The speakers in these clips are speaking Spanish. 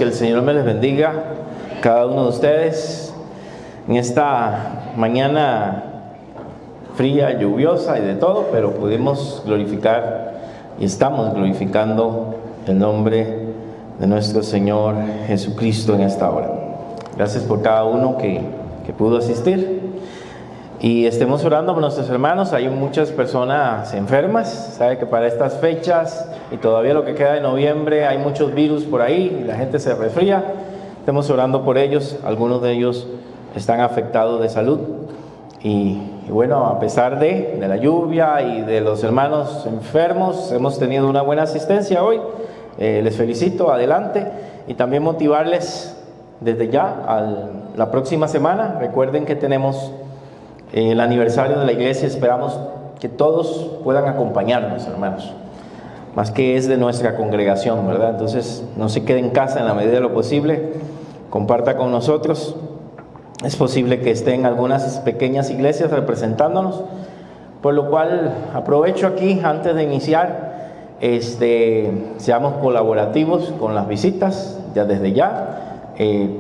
que el Señor me les bendiga, cada uno de ustedes, en esta mañana fría, lluviosa y de todo, pero pudimos glorificar y estamos glorificando el nombre de nuestro Señor Jesucristo en esta hora. Gracias por cada uno que pudo asistir. Y estemos orando por nuestros hermanos. Hay muchas personas enfermas. Sabe que para estas fechas y todavía lo que queda de noviembre hay muchos virus por ahí y la gente se resfría. Estemos orando por ellos. Algunos de ellos están afectados de salud. Y bueno, a pesar de la lluvia y de los hermanos enfermos, hemos tenido una buena asistencia hoy. Les felicito, adelante. Y también motivarles desde ya a la próxima semana. Recuerden que tenemos el aniversario de la iglesia. Esperamos que todos puedan acompañarnos, hermanos, más que es de nuestra congregación, ¿verdad? Entonces no se quede en casa en la medida de lo posible, comparta con nosotros. Es posible que estén algunas pequeñas iglesias representándonos, por lo cual aprovecho aquí antes de iniciar, seamos colaborativos con las visitas ya desde ya.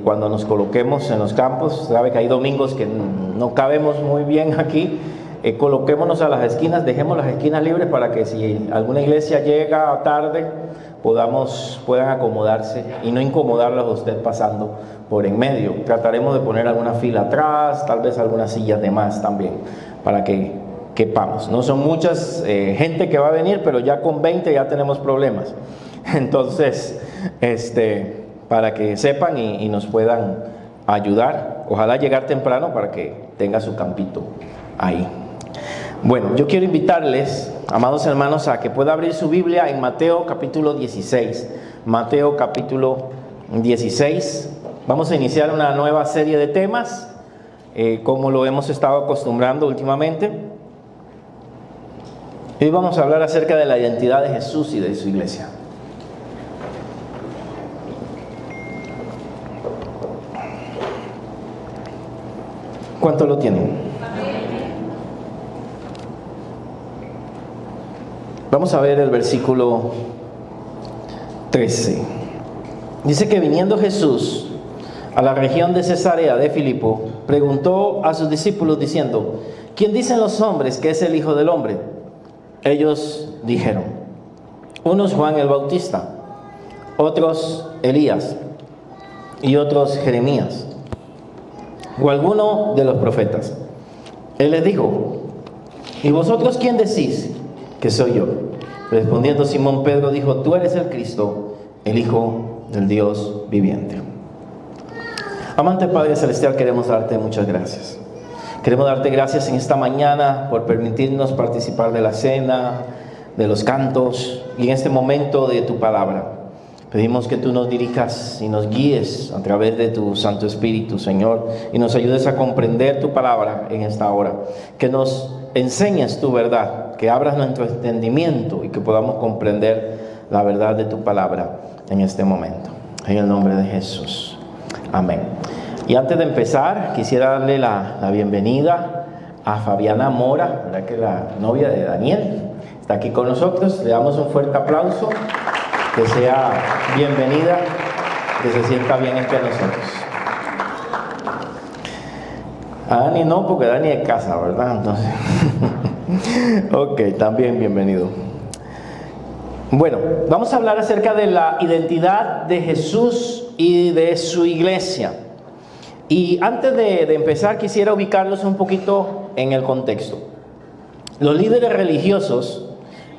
Cuando nos coloquemos en los campos, sabe que hay domingos que no cabemos muy bien aquí, coloquémonos a las esquinas, dejemos las esquinas libres para que si alguna iglesia llega tarde, puedan acomodarse y no incomodarlos a usted pasando por en medio. Trataremos de poner alguna fila atrás, tal vez algunas sillas de más también, para que quepamos. No son muchas gente que va a venir, pero ya con 20 ya tenemos problemas. Entonces, para que sepan y nos puedan ayudar. Ojalá llegar temprano para que tenga su campito ahí. Bueno, yo quiero invitarles, amados hermanos, a que pueda abrir su Biblia en Mateo capítulo 16. Mateo capítulo 16. Vamos a iniciar una nueva serie de temas, como lo hemos estado acostumbrando últimamente. Hoy vamos a hablar acerca de la identidad de Jesús y de su iglesia. ¿Cuánto lo tienen? Vamos a ver el versículo 13. Dice que viniendo Jesús a la región de Cesarea de Filipo, preguntó a sus discípulos diciendo: ¿quién dicen los hombres que es el Hijo del Hombre? Ellos dijeron: unos Juan el Bautista, otros Elías y otros Jeremías, o alguno de los profetas. Él les dijo: ¿y vosotros quién decís que soy yo? Respondiendo Simón Pedro dijo: tú eres el Cristo, el Hijo del Dios viviente. Amante Padre Celestial, queremos darte muchas gracias. Queremos darte gracias en esta mañana por permitirnos participar de la cena, de los cantos y en este momento de tu palabra. Pedimos que tú nos dirijas y nos guíes a través de tu Santo Espíritu, Señor, y nos ayudes a comprender tu palabra en esta hora. Que nos enseñes tu verdad, que abras nuestro entendimiento y que podamos comprender la verdad de tu palabra en este momento. En el nombre de Jesús. Amén. Y antes de empezar, quisiera darle la bienvenida a Fabiana Mora, ¿verdad? Que es la novia de Daniel. Está aquí con nosotros. Le damos un fuerte aplauso. Que sea bienvenida, que se sienta bien entre nosotros. A Dani no, porque Dani es casa, ¿verdad? Entonces, ok, también bienvenido. Bueno, vamos a hablar acerca de la identidad de Jesús y de su iglesia. Y antes de empezar, quisiera ubicarlos un poquito en el contexto. Los líderes religiosos,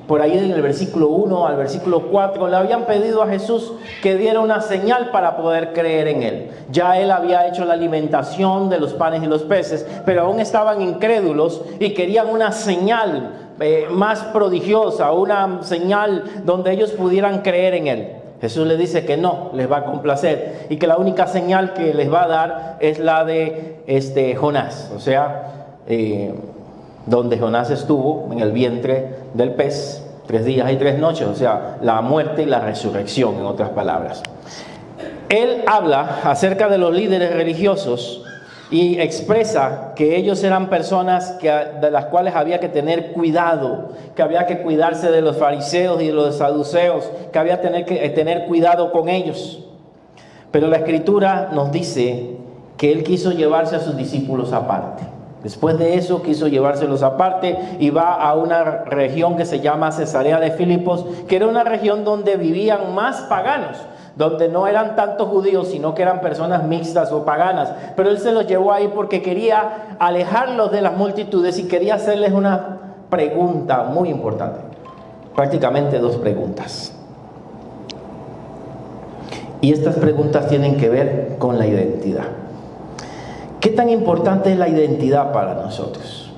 por ahí en el versículo 1 al versículo 4, le habían pedido a Jesús que diera una señal para poder creer en él. Ya él había hecho la alimentación de los panes y los peces, pero aún estaban incrédulos y querían una señal más prodigiosa, una señal donde ellos pudieran creer en él. Jesús les dice que no les va a complacer y que la única señal que les va a dar es la de Jonás, o sea, donde Jonás estuvo en el vientre del pez 3 días y 3 noches, o sea, la muerte y la resurrección, en otras palabras. Él habla acerca de los líderes religiosos y expresa que ellos eran personas de las cuales había que tener cuidado, que había que cuidarse de los fariseos y de los saduceos, que había que tener cuidado con ellos. Pero la Escritura nos dice que Él quiso llevarse a sus discípulos aparte. Después de eso quiso llevárselos aparte y va a una región que se llama Cesarea de Filipos, que era una región donde vivían más paganos, donde no eran tantos judíos, sino que eran personas mixtas o paganas. Pero Él se los llevó ahí porque quería alejarlos de las multitudes y quería hacerles una pregunta muy importante. Prácticamente dos preguntas. Y estas preguntas tienen que ver con la identidad. ¿Qué tan importante es la identidad para nosotros?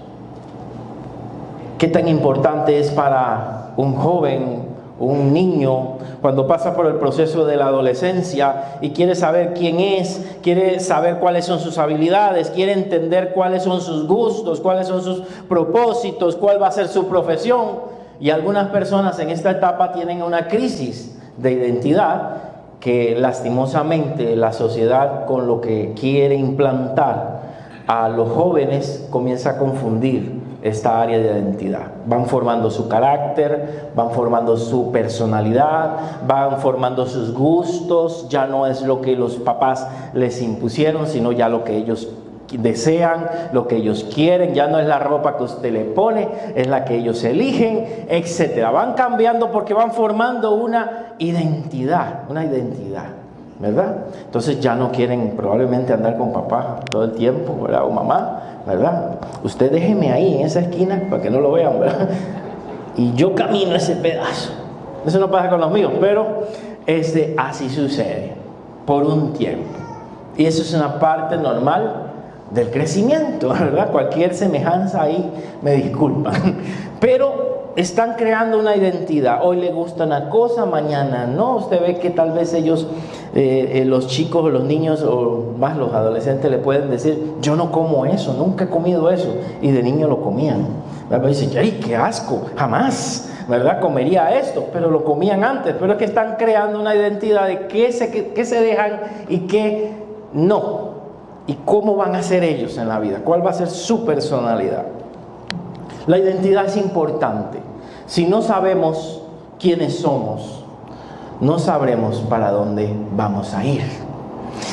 ¿Qué tan importante es para un joven, un niño, cuando pasa por el proceso de la adolescencia y quiere saber quién es, quiere saber cuáles son sus habilidades, quiere entender cuáles son sus gustos, cuáles son sus propósitos, cuál va a ser su profesión? Y algunas personas en esta etapa tienen una crisis de identidad que lastimosamente la sociedad, con lo que quiere implantar a los jóvenes, comienza a confundir esta área de identidad. Van formando su carácter, van formando su personalidad, van formando sus gustos. Ya no es lo que los papás les impusieron, sino ya lo que ellos desean, lo que ellos quieren. Ya no es la ropa que usted le pone, es la que ellos eligen, etcétera. Van cambiando porque van formando una identidad, ¿verdad? Entonces ya no quieren probablemente andar con papá todo el tiempo, ¿verdad? O mamá, ¿verdad? Usted déjeme ahí en esa esquina para que no lo vean, ¿verdad? Y yo camino ese pedazo. Eso no pasa con los míos, pero así sucede por un tiempo. Y eso es una parte normal del crecimiento, ¿verdad? Cualquier semejanza ahí me disculpan. Pero están creando una identidad. Hoy le gusta una cosa, mañana no. Usted ve que tal vez ellos, los chicos o los niños o más los adolescentes le pueden decir: yo no como eso, nunca he comido eso. Y de niño lo comían. ¿Verdad? Dicen: ¡ay, qué asco! Jamás, ¿verdad? Comería esto, pero lo comían antes. Pero es que están creando una identidad de qué se dejan y qué no. Y cómo van a ser ellos en la vida, cuál va a ser su personalidad. La identidad es importante. Si no sabemos quiénes somos, no sabremos para dónde vamos a ir.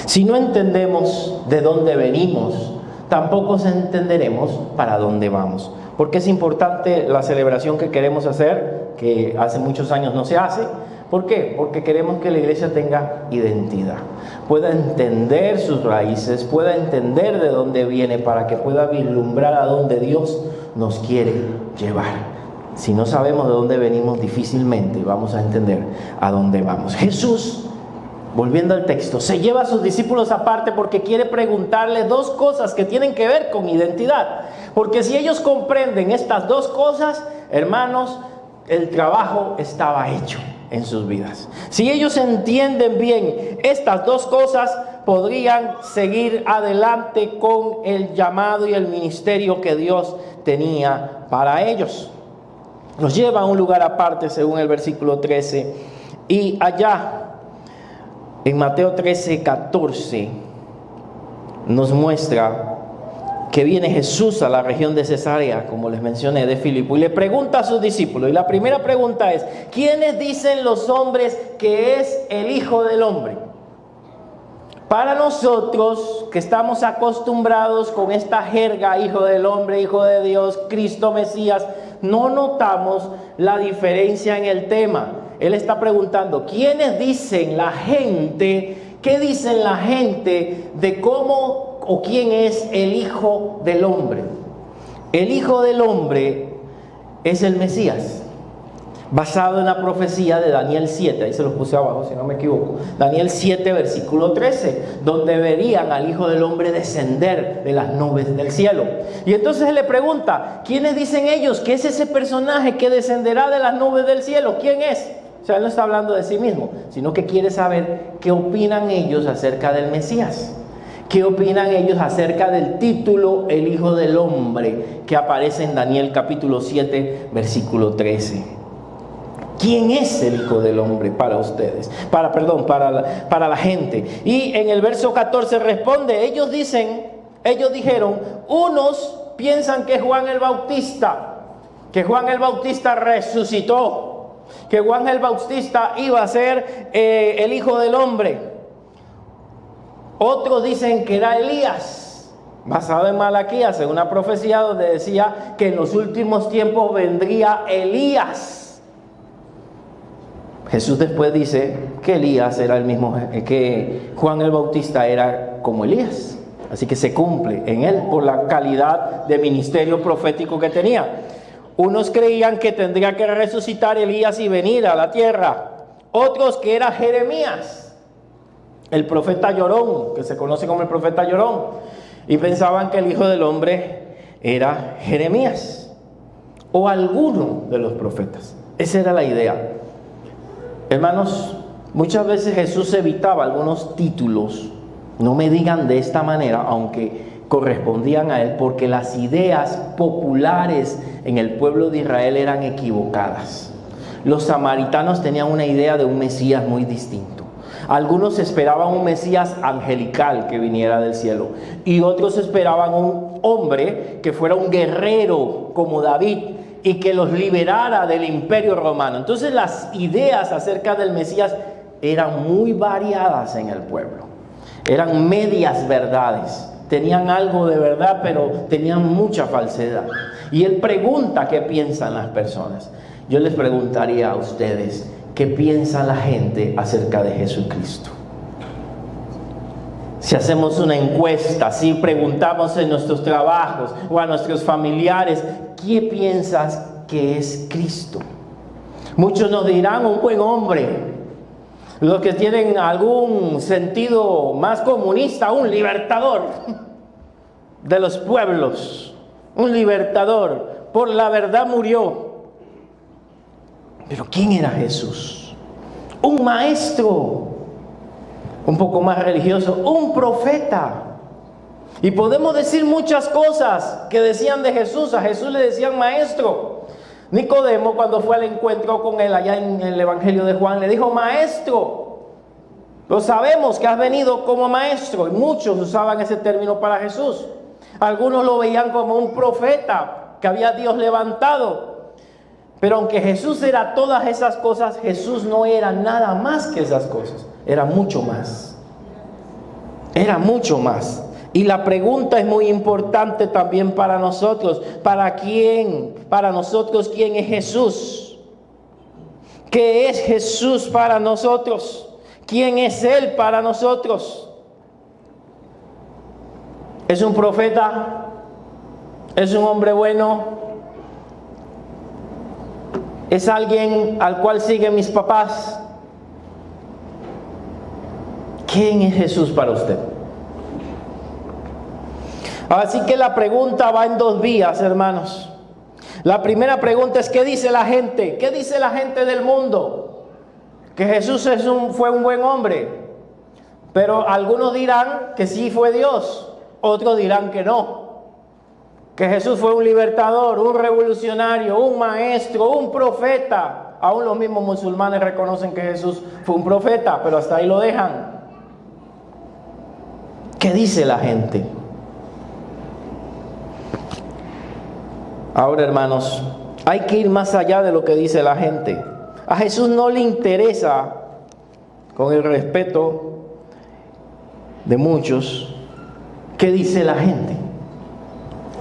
Si no entendemos de dónde venimos, tampoco entenderemos para dónde vamos. Porque es importante la celebración que queremos hacer, que hace muchos años no se hace. ¿Por qué? Porque queremos que la iglesia tenga identidad, pueda entender sus raíces, pueda entender de dónde viene, para que pueda vislumbrar a dónde Dios nos quiere llevar. Si no sabemos de dónde venimos, difícilmente vamos a entender a dónde vamos. Jesús, volviendo al texto, se lleva a sus discípulos aparte porque quiere preguntarles dos cosas que tienen que ver con identidad. Porque si ellos comprenden estas dos cosas, hermanos, el trabajo estaba hecho en sus vidas. Si ellos entienden bien estas dos cosas, podrían seguir adelante con el llamado y el ministerio que Dios tenía para ellos. Los lleva a un lugar aparte, según el versículo 13, y allá en Mateo 13:14 nos muestra que viene Jesús a la región de Cesarea, como les mencioné, de Filipo, y le pregunta a sus discípulos. Y la primera pregunta es: ¿quiénes dicen los hombres que es el Hijo del Hombre? Para nosotros, que estamos acostumbrados con esta jerga, Hijo del Hombre, Hijo de Dios, Cristo Mesías, no notamos la diferencia en el tema. Él está preguntando: ¿quiénes dicen la gente? ¿Qué dicen la gente de cómo o quién es el Hijo del Hombre? El Hijo del Hombre es el Mesías, basado en la profecía de Daniel 7, ahí se los puse abajo si no me equivoco, Daniel 7 versículo 13, donde verían al Hijo del Hombre descender de las nubes del cielo. Y entonces él le pregunta: ¿quiénes dicen ellos que es ese personaje que descenderá de las nubes del cielo? ¿Quién es? O sea, él no está hablando de sí mismo, sino que quiere saber qué opinan ellos acerca del Mesías. ¿Qué opinan ellos acerca del título El Hijo del Hombre que aparece en Daniel capítulo 7 versículo 13? ¿Quién es el Hijo del Hombre para ustedes? Para la gente. Y en el verso 14 responde: ellos dijeron, unos piensan que Juan el Bautista resucitó, que Juan el Bautista iba a ser el Hijo del Hombre. Otros dicen que era Elías, basado en Malaquías, en una profecía donde decía que en los últimos tiempos vendría Elías. Jesús después dice que Elías era el mismo, que Juan el Bautista era como Elías. Así que se cumple en él por la calidad de ministerio profético que tenía. Unos creían que tendría que resucitar Elías y venir a la tierra. Otros que era Jeremías, el profeta llorón, que se conoce como el profeta llorón. Y pensaban que el Hijo del Hombre era Jeremías o alguno de los profetas. Esa era la idea. Hermanos, muchas veces Jesús evitaba algunos títulos. No me digan de esta manera, aunque correspondían a él, porque las ideas populares en el pueblo de Israel eran equivocadas. Los samaritanos tenían una idea de un Mesías muy distinto. Algunos esperaban un Mesías angelical que viniera del cielo, y otros esperaban un hombre que fuera un guerrero como David y que los liberara del imperio romano. Entonces las ideas acerca del Mesías eran muy variadas en el pueblo. Eran medias verdades. Tenían algo de verdad, pero tenían mucha falsedad. Y él pregunta qué piensan las personas. Yo les preguntaría a ustedes, ¿qué piensa la gente acerca de Jesucristo? Si hacemos una encuesta, si preguntamos en nuestros trabajos o a nuestros familiares, ¿qué piensas que es Cristo? Muchos nos dirán un buen hombre. Los que tienen algún sentido más comunista, un libertador de los pueblos, un libertador, por la verdad murió. Pero ¿quién era Jesús? Un maestro, un poco más religioso, un profeta. Y podemos decir muchas cosas que decían de Jesús. A Jesús le decían maestro. Nicodemo, cuando fue al encuentro con él allá en el Evangelio de Juan, le dijo: maestro, lo sabemos que has venido como maestro. Y muchos usaban ese término para Jesús. Algunos lo veían como un profeta que había Dios levantado. Pero aunque Jesús era todas esas cosas, Jesús no era nada más que esas cosas. Era mucho más. Era mucho más. Y la pregunta es muy importante también para nosotros. ¿Para quién? Para nosotros, ¿quién es Jesús? ¿Qué es Jesús para nosotros? ¿Quién es Él para nosotros? ¿Es un profeta? ¿Es un hombre bueno? ¿Es alguien al cual siguen mis papás? ¿Quién es Jesús para usted? Así que la pregunta va en dos vías, hermanos. La primera pregunta es: ¿qué dice la gente? ¿Qué dice la gente del mundo? Que Jesús fue un buen hombre. Pero algunos dirán que sí fue Dios, otros dirán que no. Que Jesús fue un libertador, un revolucionario, un maestro, un profeta. Aún los mismos musulmanes reconocen que Jesús fue un profeta, pero hasta ahí lo dejan. ¿Qué dice la gente? Ahora, hermanos, hay que ir más allá de lo que dice la gente. A Jesús no le interesa, con el respeto de muchos, qué dice la gente.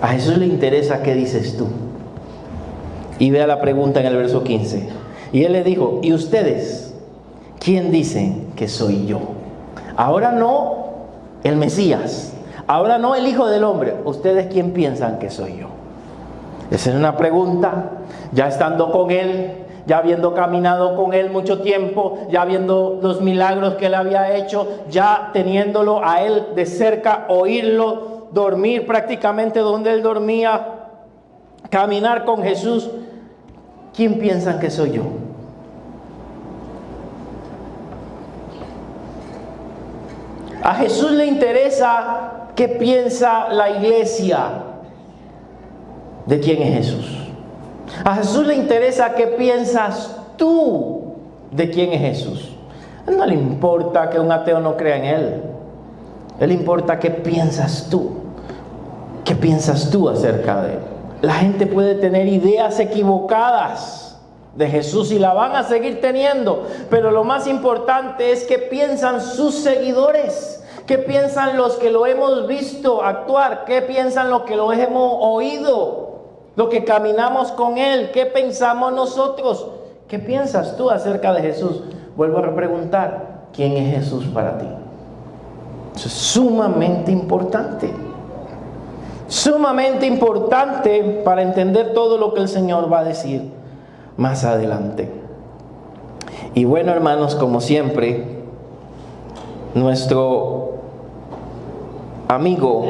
A Jesús le interesa qué dices tú. Y vea la pregunta en el verso 15. Y él le dijo: ¿y ustedes quién dicen que soy yo? Ahora no el Mesías, ahora no el Hijo del Hombre. ¿Ustedes quién piensan que soy yo? Esa es una pregunta, ya estando con él, ya habiendo caminado con él mucho tiempo, ya viendo los milagros que él había hecho, ya teniéndolo a él de cerca, oírlo, dormir prácticamente donde él dormía, caminar con Jesús. ¿Quién piensan que soy yo? A Jesús le interesa qué piensa la iglesia de quién es Jesús. A Jesús le interesa qué piensas tú de quién es Jesús. A él no le importa que un ateo no crea en él. A él le importa qué piensas tú. ¿Qué piensas tú acerca de él? La gente puede tener ideas equivocadas de Jesús y la van a seguir teniendo, pero lo más importante es qué piensan sus seguidores. ¿Qué piensan los que lo hemos visto actuar? ¿Qué piensan los que lo hemos oído? Los que caminamos con Él. ¿Qué pensamos nosotros? ¿Qué piensas tú acerca de Jesús? Vuelvo a preguntar, ¿quién es Jesús para ti? Eso es sumamente importante. Sumamente importante para entender todo lo que el Señor va a decir más adelante. Y bueno, hermanos, como siempre, nuestro amigo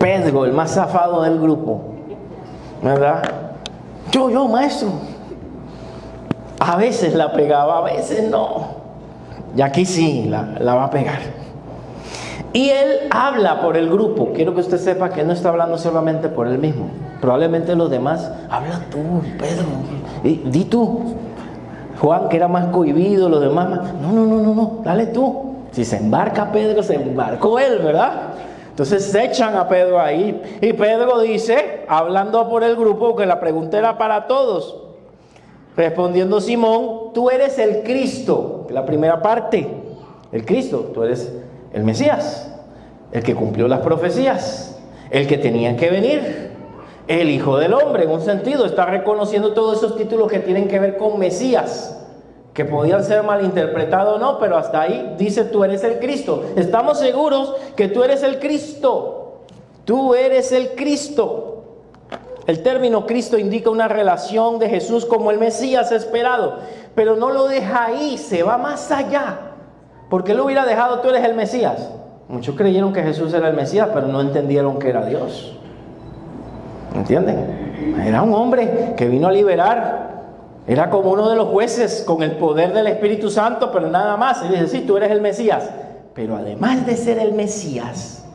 Pedro, el más zafado del grupo, ¿verdad? Yo, maestro. A veces la pegaba, a veces no. Y aquí sí, la va a pegar. Y él habla por el grupo. Quiero que usted sepa que no está hablando solamente por él mismo. Probablemente los demás, habla tú, Pedro. Di tú. Juan, que era más cohibido, los demás más. No, dale tú. Si se embarca Pedro, se embarcó él, ¿verdad? Entonces se echan a Pedro ahí. Y Pedro dice, hablando por el grupo, que la pregunta era para todos. Respondiendo Simón, tú eres el Cristo. La primera parte. El Cristo, tú eres el Mesías, el que cumplió las profecías, el que tenía que venir, el Hijo del Hombre. En un sentido, está reconociendo todos esos títulos que tienen que ver con Mesías, que podían ser malinterpretados o no, pero hasta ahí dice, tú eres el Cristo. Estamos seguros que tú eres el Cristo. Tú eres el Cristo. El término Cristo indica una relación de Jesús como el Mesías esperado, pero no lo deja ahí, se va más allá. ¿Por qué lo hubiera dejado tú eres el Mesías? Muchos creyeron que Jesús era el Mesías, pero no entendieron que era Dios. ¿Entienden? Era un hombre que vino a liberar. Era como uno de los jueces con el poder del Espíritu Santo, pero nada más. Y dice, sí, tú eres el Mesías. Pero además de ser el Mesías,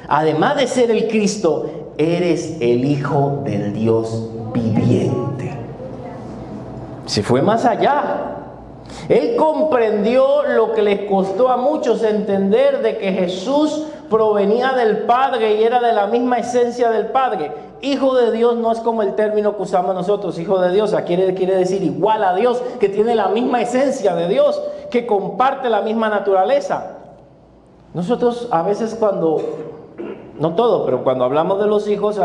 además de ser el Cristo, eres el Hijo del Dios viviente. Se fue más allá. Él comprendió lo que les costó a muchos entender, de que Jesús provenía del Padre y era de la misma esencia del Padre. Hijo de Dios no es como el término que usamos nosotros. Hijo de Dios quiere decir igual a Dios, que tiene la misma esencia de Dios, que comparte la misma naturaleza. Nosotros a veces no todo, pero cuando hablamos de los hijos,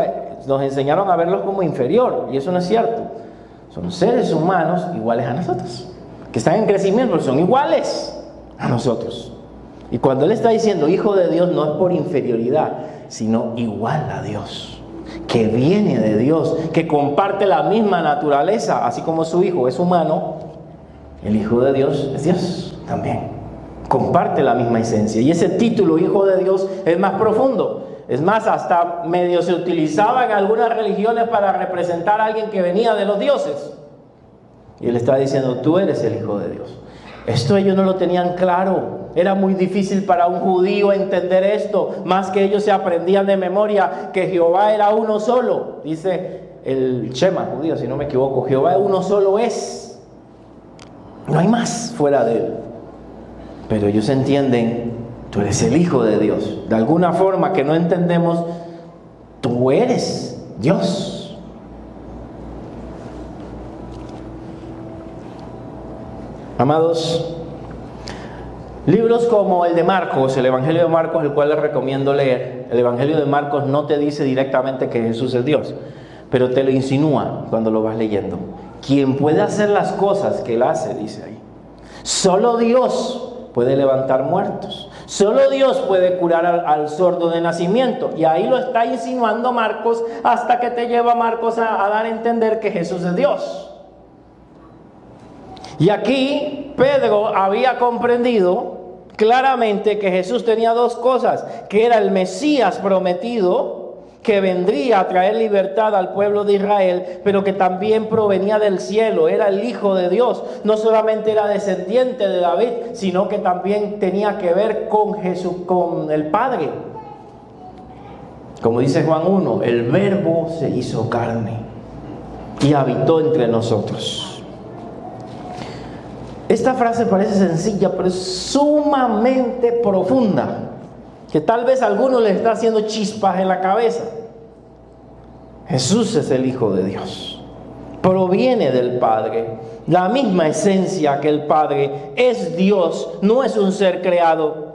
nos enseñaron a verlos como inferior, y eso no es cierto. Son seres humanos iguales a nosotros, que están en crecimiento, pero son iguales a nosotros. Y cuando Él está diciendo Hijo de Dios, no es por inferioridad, sino igual a Dios, que viene de Dios, que comparte la misma naturaleza, así como su Hijo es humano, el Hijo de Dios es Dios también, comparte la misma esencia. Y ese título, Hijo de Dios, es más profundo. Es más, hasta medio se utilizaba en algunas religiones para representar a alguien que venía de los dioses. Y Él está diciendo, tú eres el Hijo de Dios. Esto ellos no lo tenían claro. Era muy difícil para un judío entender esto. Más que ellos se aprendían de memoria que Jehová era uno solo. Dice el Shema judío, si no me equivoco. Jehová uno solo es. No hay más fuera de Él. Pero ellos entienden, tú eres el Hijo de Dios. De alguna forma que no entendemos, tú eres Dios. Amados, libros como el de Marcos, el Evangelio de Marcos, el cual les recomiendo leer. El Evangelio de Marcos no te dice directamente que Jesús es Dios, pero te lo insinúa cuando lo vas leyendo. Quien puede hacer las cosas que Él hace, dice ahí. Solo Dios puede levantar muertos. Solo Dios puede curar al sordo de nacimiento. Y ahí lo está insinuando Marcos, hasta que te lleva Marcos a dar a entender que Jesús es Dios. Y aquí Pedro había comprendido claramente que Jesús tenía dos cosas, que era el Mesías prometido, que vendría a traer libertad al pueblo de Israel, pero que también provenía del cielo, era el Hijo de Dios. No solamente era descendiente de David, sino que también tenía que ver con Jesús, con el Padre. Como dice Juan 1, el Verbo se hizo carne y habitó entre nosotros. Esta frase parece sencilla, pero es sumamente profunda, que tal vez a algunos les está haciendo chispas en la cabeza. Jesús es el Hijo de Dios, proviene del Padre, la misma esencia que el Padre, es Dios, no es un ser creado.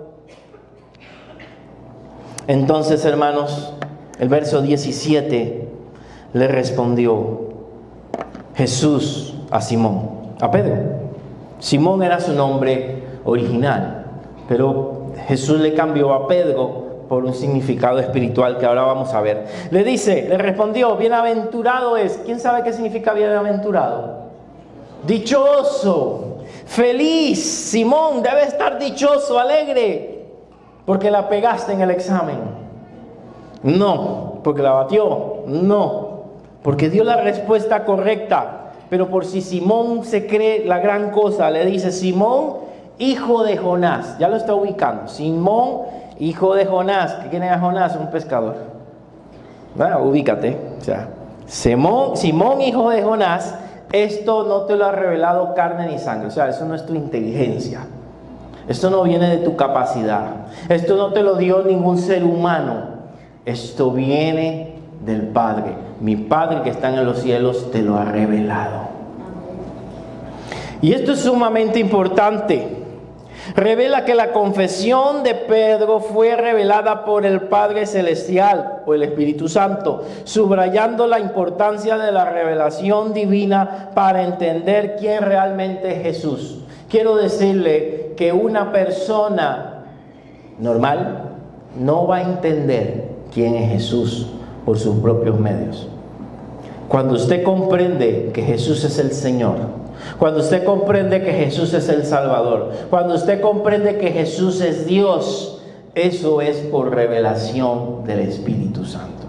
Entonces, hermanos, el verso 17 le respondió Jesús a Simón, a Pedro. Simón era su nombre original, pero Jesús le cambió a Pedro por un significado espiritual que ahora vamos a ver. Le respondió, bienaventurado es. ¿Quién sabe qué significa bienaventurado? Dichoso, feliz. Simón debe estar dichoso, alegre, porque la pegaste en el examen. No, porque la batió. No, porque dio la respuesta correcta. Pero por si Simón se cree la gran cosa, le dice, Simón, hijo de Jonás. Ya lo está ubicando. Simón, hijo de Jonás. ¿Quién era Jonás? Un pescador. Bueno, ubícate. O sea, Simón, hijo de Jonás, esto no te lo ha revelado carne ni sangre. O sea, eso no es tu inteligencia. Esto no viene de tu capacidad. Esto no te lo dio ningún ser humano. Esto viene del Padre. Mi Padre que está en los cielos te lo ha revelado. Y esto es sumamente importante. Revela que la confesión de Pedro fue revelada por el Padre Celestial o el Espíritu Santo, subrayando la importancia de la revelación divina para entender quién realmente es Jesús. Quiero decirle que una persona normal no va a entender quién es Jesús por sus propios medios. Cuando usted comprende que Jesús es el Señor, cuando usted comprende que Jesús es el Salvador, cuando usted comprende que Jesús es Dios, eso es por revelación del Espíritu Santo,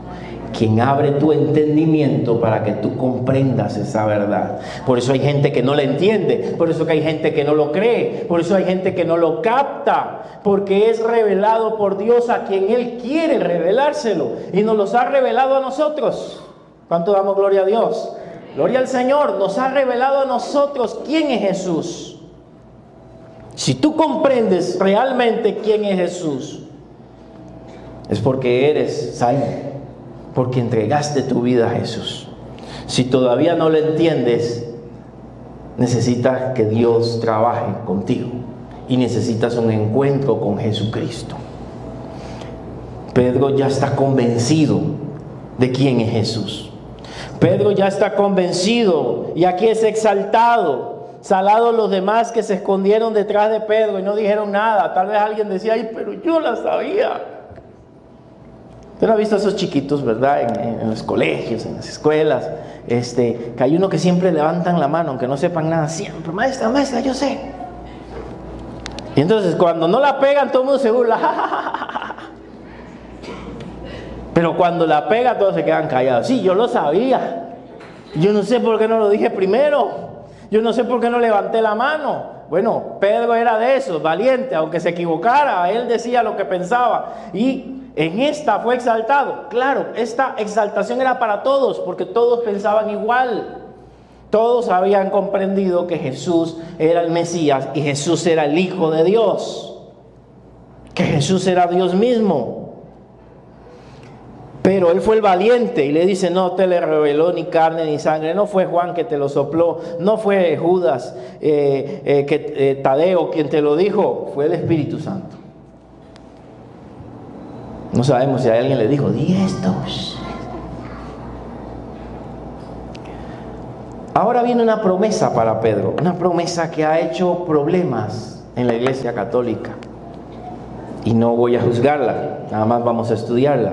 quien abre tu entendimiento para que tú comprendas esa verdad. Por eso hay gente que no la entiende, por eso que hay gente que no lo cree, por eso hay gente que no lo capta, porque es revelado por Dios a quien Él quiere revelárselo, y nos los ha revelado a nosotros. ¿Cuánto damos gloria a Dios? Gloria al Señor. Nos ha revelado a nosotros quién es Jesús. Si tú comprendes realmente quién es Jesús, es porque eres salvo, porque entregaste tu vida a Jesús. Si todavía no lo entiendes, necesitas que Dios trabaje contigo y necesitas un encuentro con Jesucristo. Pedro ya está convencido de quién es Jesús. Pedro ya está convencido y aquí es exaltado. Salados los demás que se escondieron detrás de Pedro y no dijeron nada. Tal vez alguien decía, ay, pero yo la sabía. Usted no ha visto a esos chiquitos, ¿verdad? En los colegios, en las escuelas, que hay uno que siempre levantan la mano, aunque no sepan nada, siempre, maestra, yo sé. Y entonces cuando no la pegan, todo el mundo se burla. Pero cuando la pega, todos se quedan callados. Sí, yo lo sabía. Yo no sé por qué no lo dije primero. Yo no sé por qué no levanté la mano. Bueno, Pedro era de esos, valiente, aunque se equivocara, él decía lo que pensaba. Y en esta fue exaltado. Claro, esta exaltación era para todos, porque todos pensaban igual. Todos habían comprendido que Jesús era el Mesías y Jesús era el Hijo de Dios. Que Jesús era Dios mismo. Pero él fue el valiente y le dice, no te le reveló ni carne ni sangre, no fue Juan que te lo sopló, no fue Judas, Tadeo quien te lo dijo, fue el Espíritu Santo. No sabemos si a alguien le dijo, di esto. Ahora viene una promesa para Pedro, una promesa que ha hecho problemas en la Iglesia Católica. Y no voy a juzgarla, nada más vamos a estudiarla.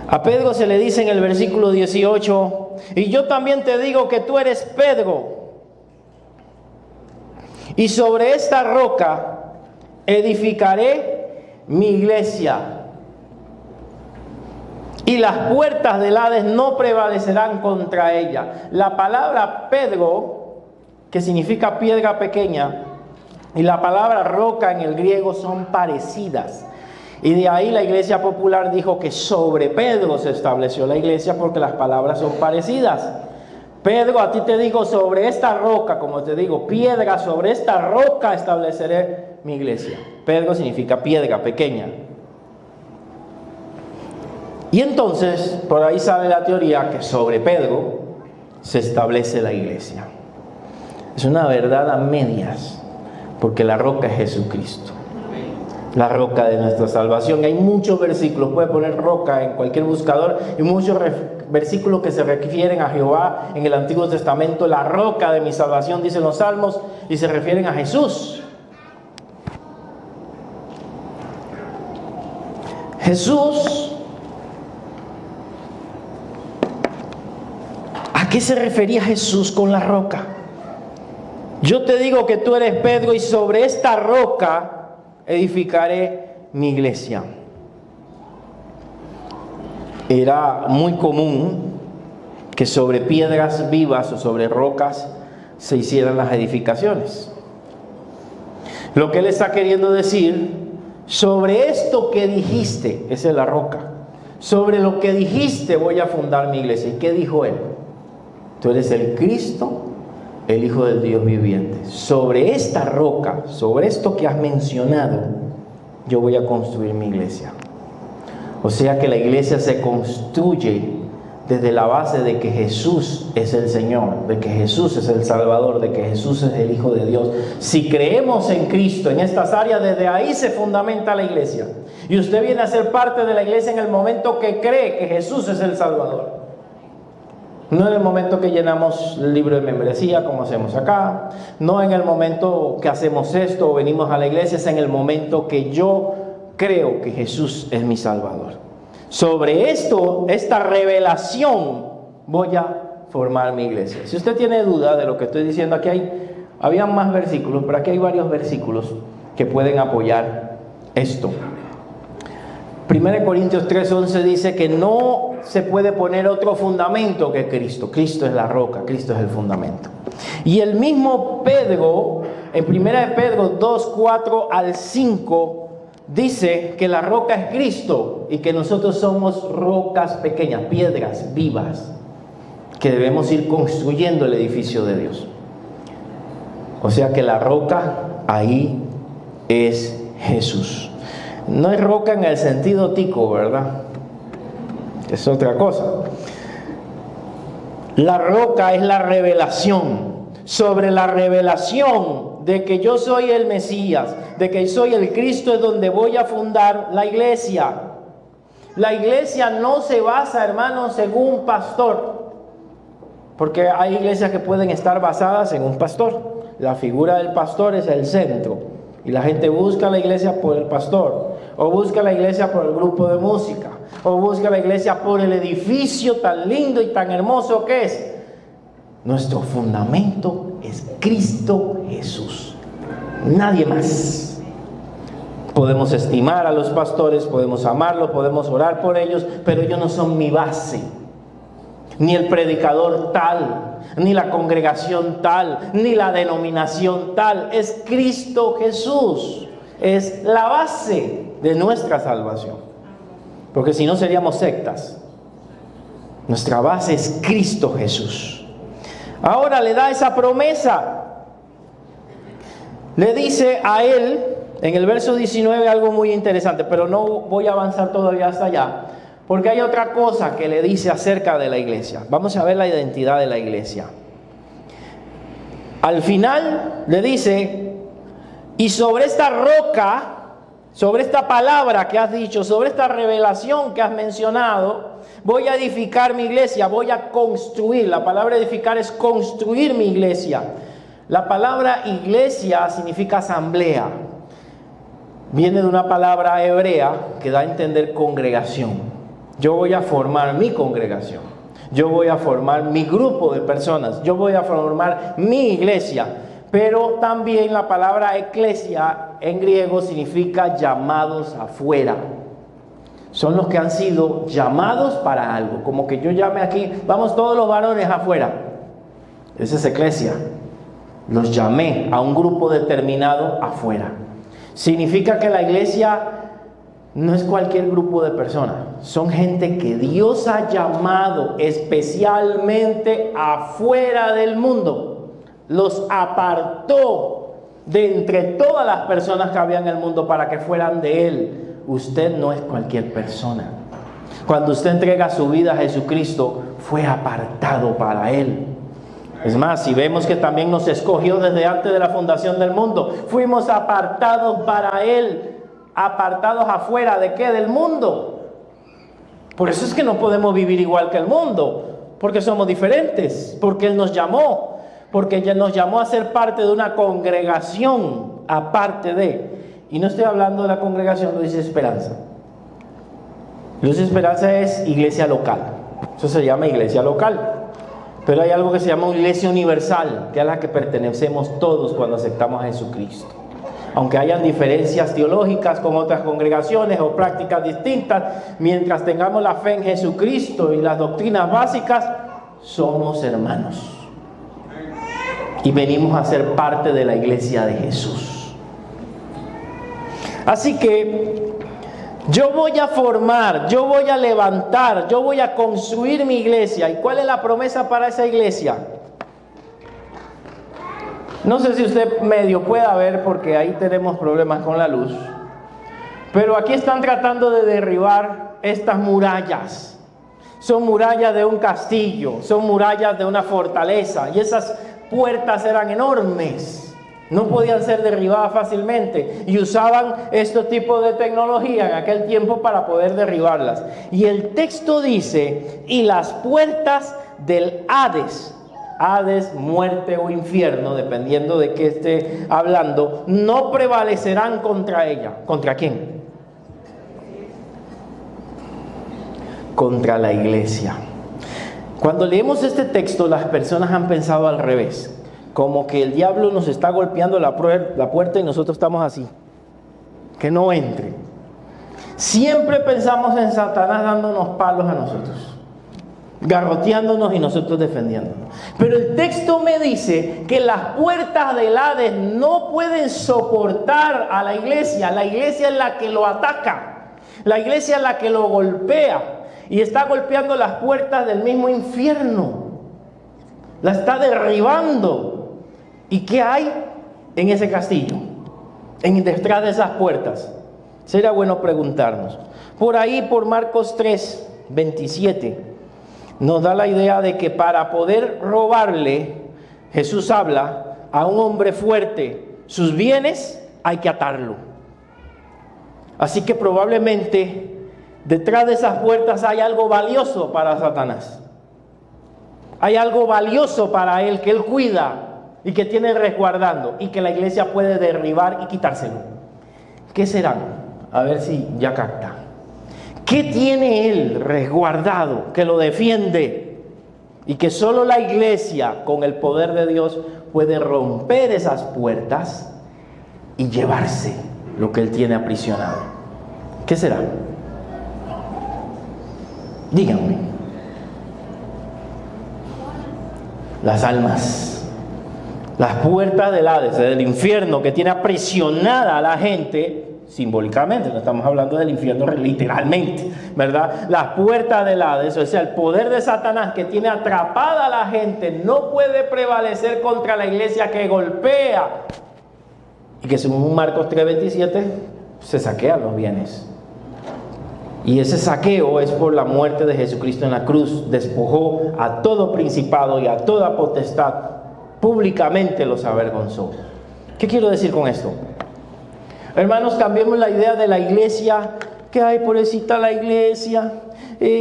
A Pedro se le dice en el versículo 18, y yo también te digo que tú eres Pedro, y sobre esta roca edificaré mi iglesia, y las puertas del Hades no prevalecerán contra ella. La palabra Pedro, que significa piedra pequeña, y la palabra roca en el griego son parecidas. Y de ahí la Iglesia Popular dijo que sobre Pedro se estableció la iglesia porque las palabras son parecidas. Pedro, a ti te digo, sobre esta roca, como te digo, piedra, sobre esta roca estableceré mi iglesia. Pedro significa piedra pequeña. Y entonces, por ahí sale la teoría que sobre Pedro se establece la iglesia. Es una verdad a medias, porque la roca es Jesucristo. La roca de nuestra salvación. Hay muchos versículos, puede poner roca en cualquier buscador, y muchos versículos que se refieren a Jehová en el Antiguo Testamento. La roca de mi salvación, dicen los salmos, y se refieren a Jesús. Jesús, ¿a qué se refería Jesús con la roca? Yo te digo que tú eres Pedro, y sobre esta roca edificaré mi iglesia. Era muy común que sobre piedras vivas o sobre rocas se hicieran las edificaciones. Lo que él está queriendo decir: sobre esto que dijiste, esa es la roca, sobre lo que dijiste voy a fundar mi iglesia. ¿Y qué dijo él? Tú eres el Cristo, el Hijo del Dios viviente. Sobre esta roca, sobre esto que has mencionado, yo voy a construir mi iglesia. O sea que la iglesia se construye desde la base de que Jesús es el Señor, de que Jesús es el Salvador, de que Jesús es el Hijo de Dios. Si creemos en Cristo en estas áreas, desde ahí se fundamenta la iglesia. Y usted viene a ser parte de la iglesia en el momento que cree que Jesús es el Salvador. No en el momento que llenamos el libro de membresía, como hacemos acá. No en el momento que hacemos esto o venimos a la iglesia. Es en el momento que yo creo que Jesús es mi Salvador. Sobre esto, esta revelación, voy a formar mi iglesia. Si usted tiene duda de lo que estoy diciendo, aquí había más versículos, pero aquí hay varios versículos que pueden apoyar esto. 1 Corintios 3:11 dice que no se puede poner otro fundamento que Cristo. Cristo es la roca, Cristo es el fundamento. Y el mismo Pedro, en 1 Pedro 2:4 al 5, dice que la roca es Cristo y que nosotros somos rocas pequeñas, piedras vivas, que debemos ir construyendo el edificio de Dios. O sea que la roca ahí es Jesús. No es roca en el sentido tico, ¿verdad? Es otra cosa. La roca es la revelación. Sobre la revelación de que yo soy el Mesías, de que soy el Cristo, es donde voy a fundar la iglesia. La iglesia no se basa, hermanos, en un pastor, porque hay iglesias que pueden estar basadas en un pastor. La figura del pastor es el centro, y la gente busca la iglesia por el pastor, o busca la iglesia por el grupo de música, o busca la iglesia por el edificio tan lindo y tan hermoso que es. Nuestro fundamento es Cristo Jesús, nadie más. Podemos estimar a los pastores, podemos amarlos, podemos orar por ellos, pero ellos no son mi base. Ni el predicador tal, ni la congregación tal, ni la denominación tal. Es Cristo Jesús, es la base de nuestra salvación. Porque si no seríamos sectas. Nuestra base es Cristo Jesús. Ahora le da esa promesa. Le dice a él, en el verso 19, algo muy interesante, pero no voy a avanzar todavía hasta allá, porque hay otra cosa que le dice acerca de la iglesia. Vamos a ver la identidad de la iglesia. Al final le dice: y sobre esta roca, sobre esta palabra que has dicho, sobre esta revelación que has mencionado, voy a edificar mi iglesia, voy a construir. La palabra edificar es construir mi iglesia. La palabra iglesia significa asamblea. Viene de una palabra hebrea que da a entender congregación. Yo voy a formar mi congregación. Yo voy a formar mi grupo de personas. Yo voy a formar mi iglesia. Pero también la palabra eclesia en griego significa llamados afuera. Son los que han sido llamados para algo. Como que yo llame aquí, vamos todos los varones afuera. Esa es eclesia. Los llamé a un grupo determinado afuera. Significa que la iglesia no es cualquier grupo de personas. Son gente que Dios ha llamado especialmente afuera del mundo. Los apartó de entre todas las personas que había en el mundo para que fueran de Él. Usted no es cualquier persona. Cuando usted entrega su vida a Jesucristo, fue apartado para Él. Es más, si vemos que también nos escogió desde antes de la fundación del mundo, fuimos apartados para Él. apartados afuera ¿de qué? Del mundo. Por eso es que no podemos vivir igual que el mundo, porque somos diferentes, porque Él nos llamó, porque Él nos llamó a ser parte de una congregación aparte de. Y no estoy hablando de la congregación Luz y Esperanza. Luz y Esperanza es iglesia local, eso se llama iglesia local. Pero hay algo que se llama iglesia universal, que es a la que pertenecemos todos cuando aceptamos a Jesucristo. Aunque hayan diferencias teológicas con otras congregaciones o prácticas distintas, mientras tengamos la fe en Jesucristo y las doctrinas básicas, somos hermanos. Y venimos a ser parte de la iglesia de Jesús. Así que yo voy a formar, yo voy a levantar, yo voy a construir mi iglesia. ¿Y cuál es la promesa para esa iglesia? No sé si usted medio pueda ver porque ahí tenemos problemas con la luz. Pero aquí están tratando de derribar estas murallas. Son murallas de un castillo, son murallas de una fortaleza. Y esas puertas eran enormes. No podían ser derribadas fácilmente. Y usaban este tipo de tecnología en aquel tiempo para poder derribarlas. Y el texto dice, y las puertas del Hades. Hades, muerte o infierno, dependiendo de qué esté hablando, no prevalecerán contra ella. ¿Contra quién? Contra la iglesia. Cuando leemos este texto, las personas han pensado al revés, como que el diablo nos está golpeando la puerta y nosotros estamos así, que no entre. Siempre pensamos en Satanás dándonos palos a nosotros, garroteándonos y nosotros defendiéndonos. Pero el texto me dice que las puertas del Hades no pueden soportar a la iglesia. La iglesia es la que lo ataca. La iglesia es la que lo golpea. Y está golpeando las puertas del mismo infierno. La está derribando. ¿Y qué hay en ese castillo? Detrás de esas puertas. Sería bueno preguntarnos. Por ahí, por Marcos 3, 27. Nos da la idea de que para poder robarle, Jesús habla a un hombre fuerte, sus bienes hay que atarlo. Así que probablemente detrás de esas puertas hay algo valioso para Satanás. Hay algo valioso para él que él cuida y que tiene resguardando y que la iglesia puede derribar y quitárselo. ¿Qué serán? A ver si ya capta. ¿Qué tiene él resguardado que lo defiende? Y que solo la iglesia, con el poder de Dios, puede romper esas puertas y llevarse lo que él tiene aprisionado. ¿Qué será? Díganme. Las almas. Las puertas del Hades, del infierno, que tiene aprisionada a la gente. Simbólicamente, no estamos hablando del infierno literalmente, ¿verdad? Las puertas del Hades, o sea, el poder de Satanás que tiene atrapada a la gente, no puede prevalecer contra la iglesia que golpea. Y que según Marcos 3:27, se saquean los bienes. Y ese saqueo es por la muerte de Jesucristo en la cruz. Despojó a todo principado y a toda potestad. Públicamente los avergonzó. ¿Qué quiero decir con esto? Hermanos, cambiemos la idea de la iglesia. Que ay, pobrecita la iglesia.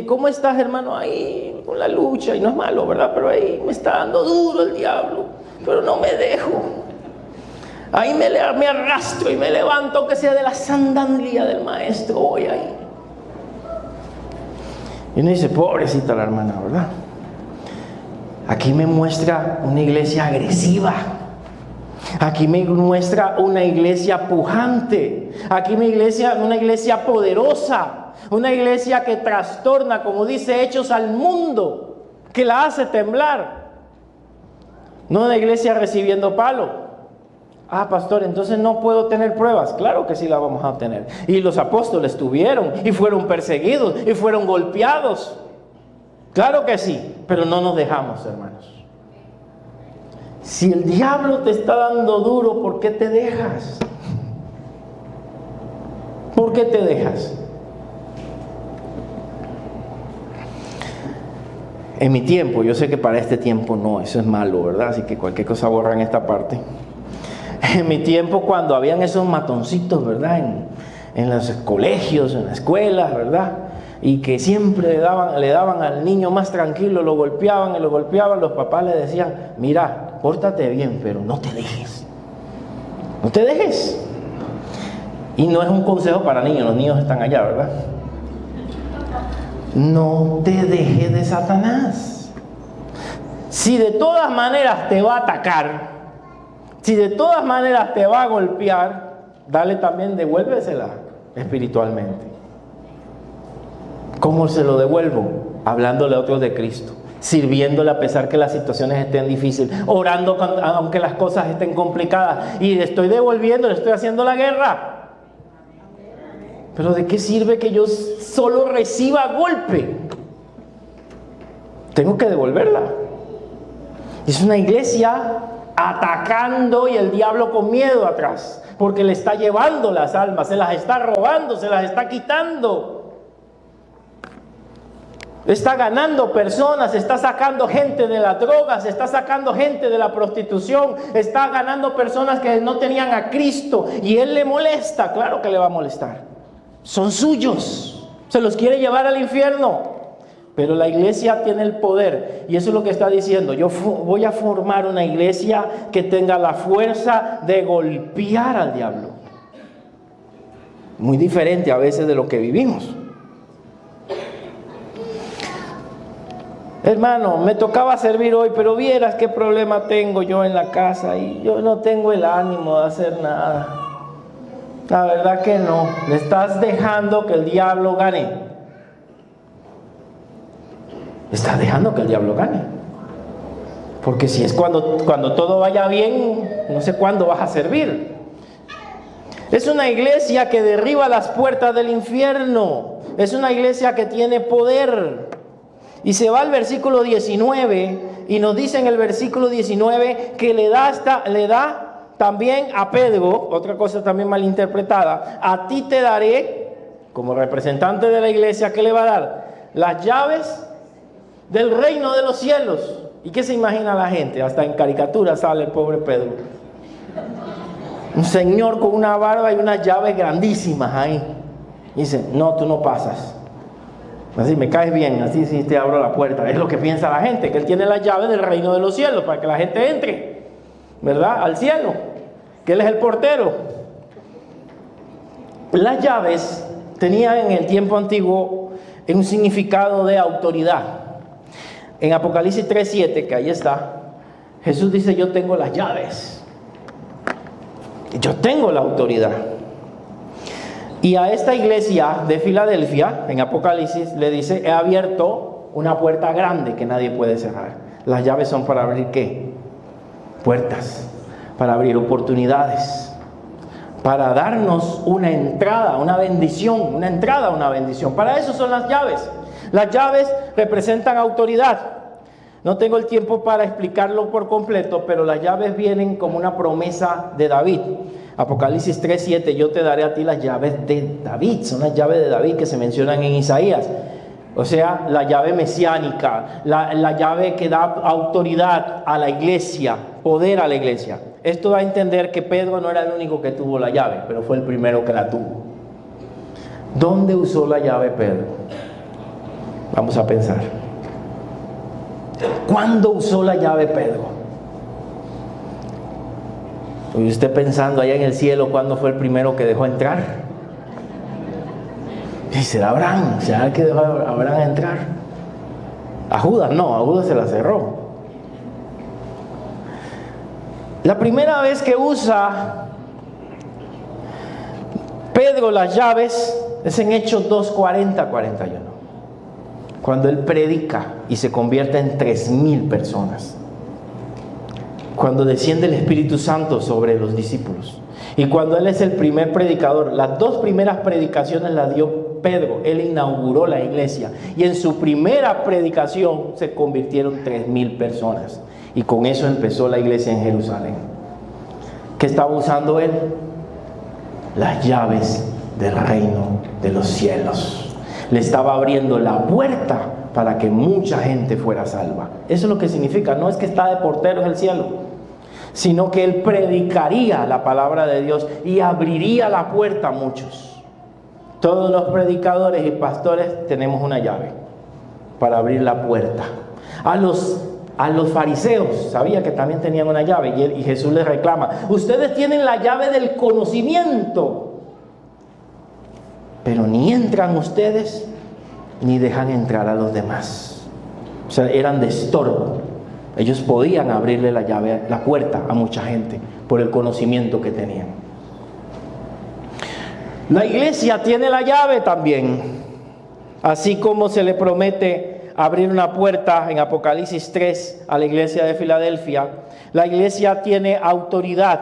¿Cómo estás, hermano? Ahí con la lucha. Y no es malo, ¿verdad? Pero ahí me está dando duro el diablo. Pero no me dejo. Ahí me arrastro y me levanto, aunque sea de la sandalia del maestro. Voy ahí. Y uno dice, pobrecita la hermana, ¿verdad? Aquí me muestra una iglesia agresiva. Aquí me muestra una iglesia pujante. Aquí una iglesia poderosa. Una iglesia que trastorna, como dice Hechos, al mundo. Que la hace temblar. No una iglesia recibiendo palo. Ah, pastor, entonces no puedo tener pruebas. Claro que sí las vamos a tener. Y los apóstoles tuvieron y fueron perseguidos y fueron golpeados. Claro que sí, pero no nos dejamos, hermanos. Si el diablo te está dando duro, ¿por qué te dejas? ¿Por qué te dejas? En mi tiempo, yo sé que para este tiempo no, eso es malo, ¿verdad? Así que cualquier cosa borra en esta parte. En mi tiempo, cuando habían esos matoncitos, ¿verdad? en los colegios, en las escuelas, ¿verdad? Y que siempre le daban al niño más tranquilo, lo golpeaban y lo golpeaban. Los papás le decían: mira, pórtate bien, pero no te dejes. No te dejes. Y no es un consejo para niños, los niños están allá, ¿verdad? No te dejes de Satanás. Si de todas maneras te va a atacar, si de todas maneras te va a golpear, dale también, devuélvesela espiritualmente. ¿Cómo se lo devuelvo? Hablándole a otros de Cristo, sirviéndole a pesar que las situaciones estén difíciles, orando aunque las cosas estén complicadas, y le estoy devolviendo, le estoy haciendo la guerra. Pero ¿de qué sirve que yo solo reciba golpe? Tengo que devolverla. Es una iglesia atacando y el diablo con miedo atrás, porque le está llevando las almas, se las está robando, se las está quitando. Está ganando personas, está sacando gente de las drogas, está sacando gente de la prostitución, está ganando personas que no tenían a Cristo, y él le molesta. Claro que le va a molestar. Son suyos, se los quiere llevar al infierno. Pero la iglesia tiene el poder, y eso es lo que está diciendo. Yo voy a formar una iglesia que tenga la fuerza de golpear al diablo. Muy diferente a veces de lo que vivimos. Hermano, me tocaba servir hoy, pero vieras qué problema tengo yo en la casa y yo no tengo el ánimo de hacer nada. La verdad que no. Le estás dejando que el diablo gane. Estás dejando que el diablo gane. Porque si es cuando todo vaya bien, no sé cuándo vas a servir. Es una iglesia que derriba las puertas del infierno. Es una iglesia que tiene poder. Y se va al versículo 19 y nos dice en el versículo 19 que le da también a Pedro, otra cosa también malinterpretada: a ti te daré, como representante de la iglesia, ¿qué le va a dar? Las llaves del reino de los cielos. ¿Y qué se imagina la gente? Hasta en caricatura sale el pobre Pedro. Un señor con una barba y unas llaves grandísimas ahí. Y dice: no, tú no pasas. Así, me caes bien, así sí te abro la puerta. Es lo que piensa la gente, que él tiene las llaves del reino de los cielos para que la gente entre, ¿verdad?, al cielo, que él es el portero. Las llaves tenían en el tiempo antiguo un significado de autoridad. En Apocalipsis 3:7, que ahí está, Jesús dice: yo tengo las llaves, yo tengo la autoridad. Y a esta iglesia de Filadelfia, en Apocalipsis, le dice: he abierto una puerta grande que nadie puede cerrar. Las llaves son para abrir ¿qué? Puertas, para abrir oportunidades, para darnos una entrada, una bendición, una entrada a una bendición. Para eso son las llaves. Las llaves representan autoridad. No tengo el tiempo para explicarlo por completo, pero las llaves vienen como una promesa de David. Apocalipsis 3:7, yo te daré a ti las llaves de David. Son las llaves de David que se mencionan en Isaías. O sea, la llave mesiánica, la llave que da autoridad a la iglesia, poder a la iglesia. Esto da a entender que Pedro no era el único que tuvo la llave, pero fue el primero que la tuvo. ¿Dónde usó la llave Pedro? Vamos a pensar. ¿Cuándo usó la llave Pedro? Y usted pensando allá en el cielo, ¿cuándo fue el primero que dejó entrar? Y será Abraham, será el que dejó a Abraham entrar. A Judas no, a Judas se la cerró. La primera vez que usa Pedro las llaves es en Hechos 2:40-41, cuando él predica y se convierte en 3,000 personas. Cuando desciende el Espíritu Santo sobre los discípulos. Y cuando él es el primer predicador. Las dos primeras predicaciones las dio Pedro. Él inauguró la iglesia. Y en su primera predicación se convirtieron 3,000 personas. Y con eso empezó la iglesia en Jerusalén. ¿Qué estaba usando él? Las llaves del reino de los cielos. Le estaba abriendo la puerta para que mucha gente fuera salva. Eso es lo que significa. No es que está de portero en el cielo, sino que él predicaría la palabra de Dios y abriría la puerta a muchos. Todos los predicadores y pastores tenemos una llave para abrir la puerta. A los fariseos, sabía que también tenían una llave, y Jesús les reclama: ustedes tienen la llave del conocimiento, pero ni entran ustedes ni dejan entrar a los demás. O sea, eran de estorbo. Ellos podían abrirle la llave, la puerta a mucha gente por el conocimiento que tenían. La iglesia tiene la llave también, así como se le promete abrir una puerta en Apocalipsis 3 a la iglesia de Filadelfia. La iglesia tiene autoridad,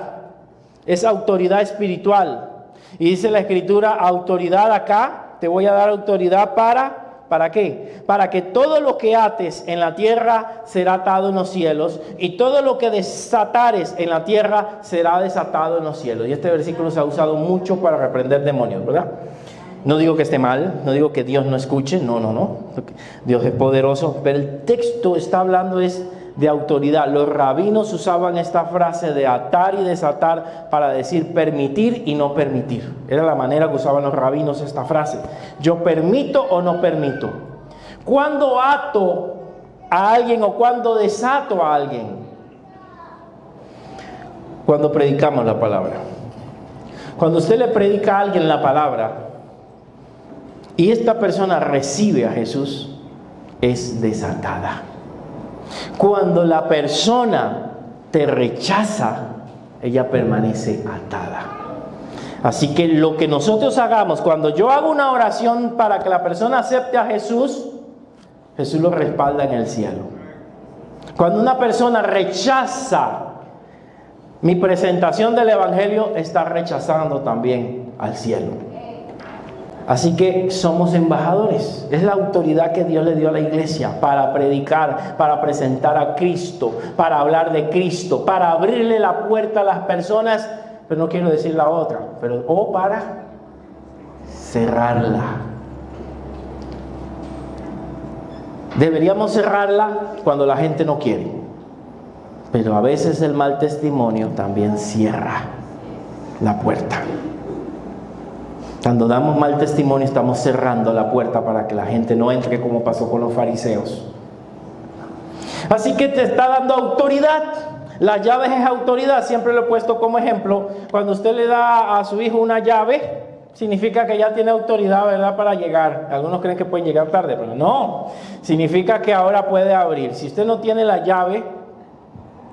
es autoridad espiritual. Y dice la Escritura: autoridad acá, te voy a dar autoridad ¿para qué? Para que todo lo que ates en la tierra será atado en los cielos, y todo lo que desatares en la tierra será desatado en los cielos. Y este versículo se ha usado mucho para reprender demonios, ¿verdad? No digo que esté mal, no digo que Dios no escuche, no. Dios es poderoso, pero el texto está hablando es de autoridad. Los rabinos usaban esta frase de atar y desatar para decir permitir y no permitir. Era la manera que usaban los rabinos esta frase. Yo permito o no permito. ¿Cuándo ato a alguien o cuándo desato a alguien? Cuando predicamos la palabra. Cuando usted le predica a alguien la palabra y esta persona recibe a Jesús, es desatada. Cuando la persona te rechaza, ella permanece atada. Así que lo que nosotros hagamos, cuando yo hago una oración para que la persona acepte a Jesús, Jesús lo respalda en el cielo. Cuando una persona rechaza mi presentación del Evangelio, está rechazando también al cielo. Así que somos embajadores. Es la autoridad que Dios le dio a la iglesia para predicar, para presentar a Cristo, para hablar de Cristo, para abrirle la puerta a las personas, pero no quiero decir la otra, o para cerrarla. Deberíamos cerrarla cuando la gente no quiere, pero a veces el mal testimonio también cierra la puerta. Cuando damos mal testimonio, estamos cerrando la puerta para que la gente no entre, como pasó con los fariseos. Así que te está dando autoridad. Las llaves es autoridad. Siempre lo he puesto como ejemplo. Cuando usted le da a su hijo una llave, significa que ya tiene autoridad, ¿verdad?, para llegar. Algunos creen que pueden llegar tarde, pero no. Significa que ahora puede abrir. Si usted no tiene la llave,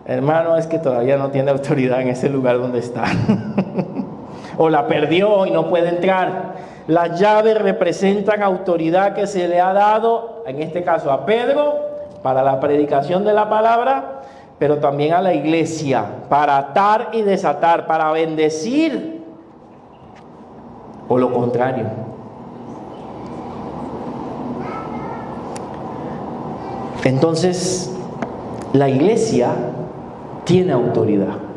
hermano, es que todavía no tiene autoridad en ese lugar donde está. O la perdió y no puede entrar. Las llaves representan autoridad que se le ha dado, en este caso a Pedro, para la predicación de la palabra, pero también a la iglesia, para atar y desatar, para bendecir, o lo contrario. Entonces, la iglesia tiene autoridad.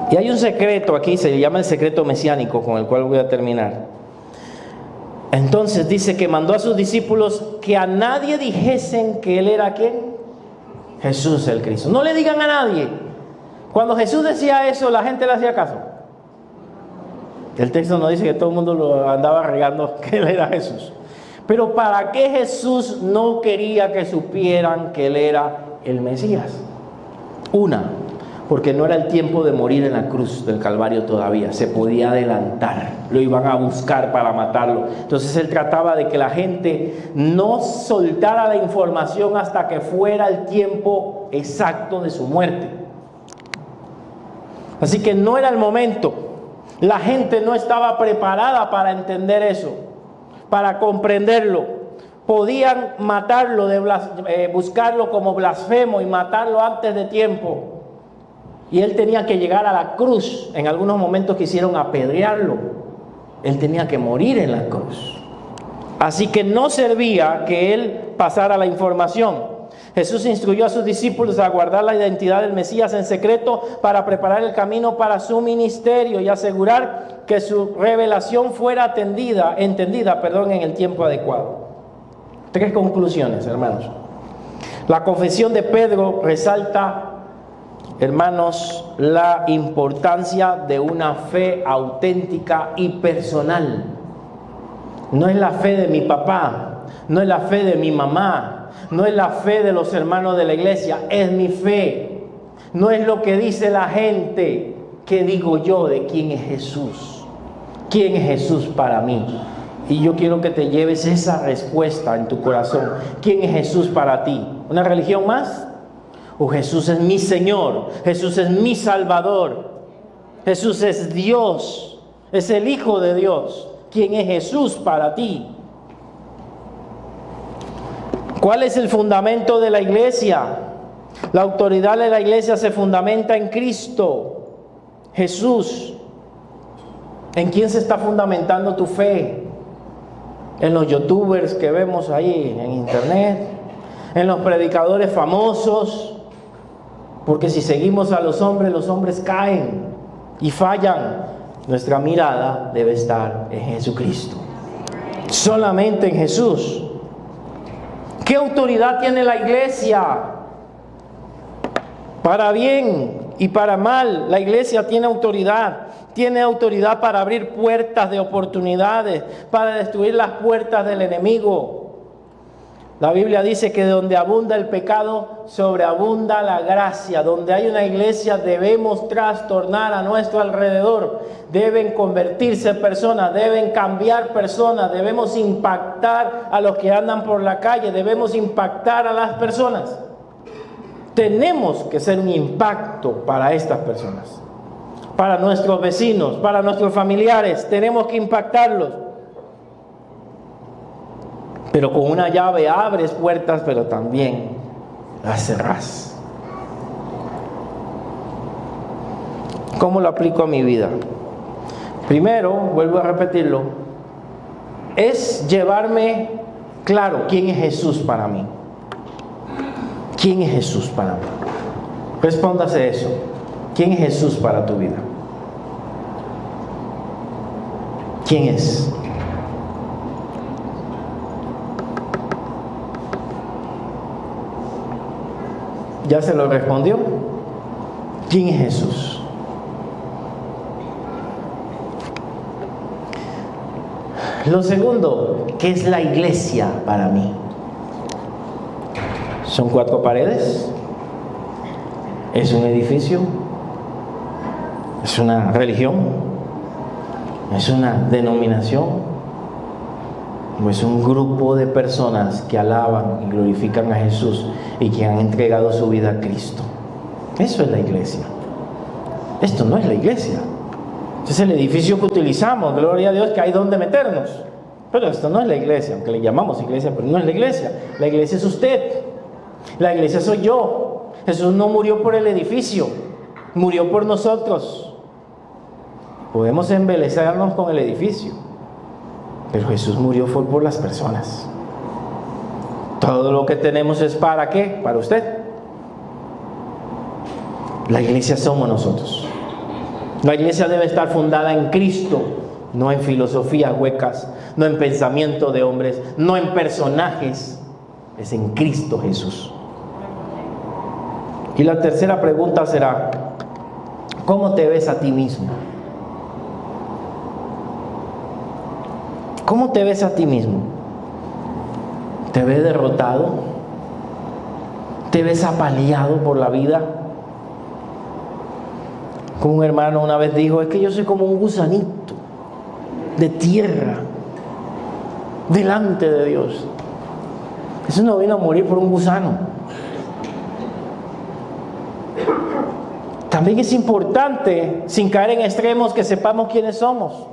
Y hay un secreto aquí, se llama el secreto mesiánico, con el cual voy a terminar. Entonces dice que mandó a sus discípulos que a nadie dijesen que él era ¿quién? Jesús el Cristo. No le digan a nadie. Cuando Jesús decía eso, la gente le hacía caso. El texto no dice que todo el mundo lo andaba regando que él era Jesús. Pero ¿para qué Jesús no quería que supieran que él era el Mesías? Porque no era el tiempo de morir en la cruz del Calvario todavía, se podía adelantar, lo iban a buscar para matarlo. Entonces él trataba de que la gente no soltara la información hasta que fuera el tiempo exacto de su muerte. Así que no era el momento, la gente no estaba preparada para entender eso, para comprenderlo. Podían matarlo, buscarlo como blasfemo y matarlo antes de tiempo. Y él tenía que llegar a la cruz. En algunos momentos quisieron apedrearlo. Él tenía que morir en la cruz. Así que no servía que él pasara la información. Jesús instruyó a sus discípulos a guardar la identidad del Mesías en secreto para preparar el camino para su ministerio y asegurar que su revelación fuera entendida en el tiempo adecuado. 3 conclusiones, hermanos. La confesión de Pedro resalta hermanos, la importancia de una fe auténtica y personal. No es la fe de mi papá, no es la fe de mi mamá, no es la fe de los hermanos de la iglesia, es mi fe. No es lo que dice la gente. ¿Qué digo yo de quién es Jesús? ¿Quién es Jesús para mí? Y yo quiero que te lleves esa respuesta en tu corazón. ¿Quién es Jesús para ti? ¿Una religión más? ¿O Jesús es mi Señor? Jesús es mi Salvador. Jesús es Dios. Es el Hijo de Dios. ¿Quién es Jesús para ti? ¿Cuál es el fundamento de la iglesia? La autoridad de la iglesia se fundamenta en Cristo Jesús. ¿En quién se está fundamentando tu fe? ¿En los youtubers que vemos ahí en internet? ¿En los predicadores famosos? Porque si seguimos a los hombres caen y fallan. Nuestra mirada debe estar en Jesucristo. Solamente en Jesús. ¿Qué autoridad tiene la iglesia? Para bien y para mal, la iglesia tiene autoridad. Tiene autoridad para abrir puertas de oportunidades, para destruir las puertas del enemigo. La Biblia dice que donde abunda el pecado, sobreabunda la gracia. Donde hay una iglesia debemos trastornar a nuestro alrededor. Deben convertirse personas, deben cambiar personas, debemos impactar a los que andan por la calle, debemos impactar a las personas. Tenemos que ser un impacto para estas personas, para nuestros vecinos, para nuestros familiares. Tenemos que impactarlos. Pero con una llave abres puertas, pero también las cerrás. ¿Cómo lo aplico a mi vida? Primero, vuelvo a repetirlo, es llevarme claro quién es Jesús para mí. ¿Quién es Jesús para mí? Respóndase eso. ¿Quién es Jesús para tu vida? ¿Quién es? ¿Ya se lo respondió? ¿Quién es Jesús? Lo segundo, ¿qué es la iglesia para mí? ¿Son 4 paredes? ¿Es un edificio? ¿Es una religión? ¿Es una denominación? ¿O es un grupo de personas que alaban y glorifican a Jesús y que han entregado su vida a Cristo? Eso es la iglesia. Esto no es la iglesia. Este es el edificio que utilizamos, gloria a Dios, que hay donde meternos. Pero esto no es la iglesia, aunque le llamamos iglesia, pero no es la iglesia. La iglesia es usted. La iglesia soy yo. Jesús no murió por el edificio, murió por nosotros. Podemos embelezarnos con el edificio, pero Jesús murió fue por las personas. Todo lo que tenemos es ¿para qué? Para usted. La iglesia somos nosotros. La iglesia debe estar fundada en Cristo, no en filosofías huecas, no en pensamiento de hombres, no en personajes. Es en Cristo Jesús. Y la tercera pregunta será: ¿cómo te ves a ti mismo? ¿Cómo te ves a ti mismo? ¿Te ves derrotado? ¿Te ves apaleado por la vida? Como un hermano una vez dijo: es que yo soy como un gusanito de tierra delante de Dios. Eso no vino a morir por un gusano. También es importante, sin caer en extremos, que sepamos quiénes somos.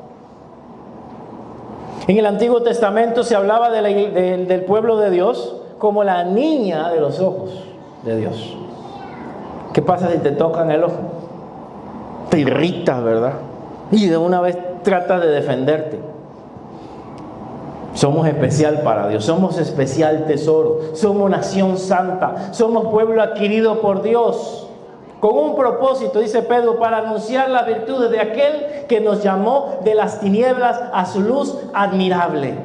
En el Antiguo Testamento se hablaba del pueblo de Dios como la niña de los ojos de Dios. ¿Qué pasa si te tocan el ojo? Te irritas, ¿verdad? Y de una vez tratas de defenderte. Somos especial para Dios, somos especial tesoro, somos nación santa, somos pueblo adquirido por Dios, con un propósito, dice Pedro, para anunciar las virtudes de aquel que nos llamó de las tinieblas a su luz admirable.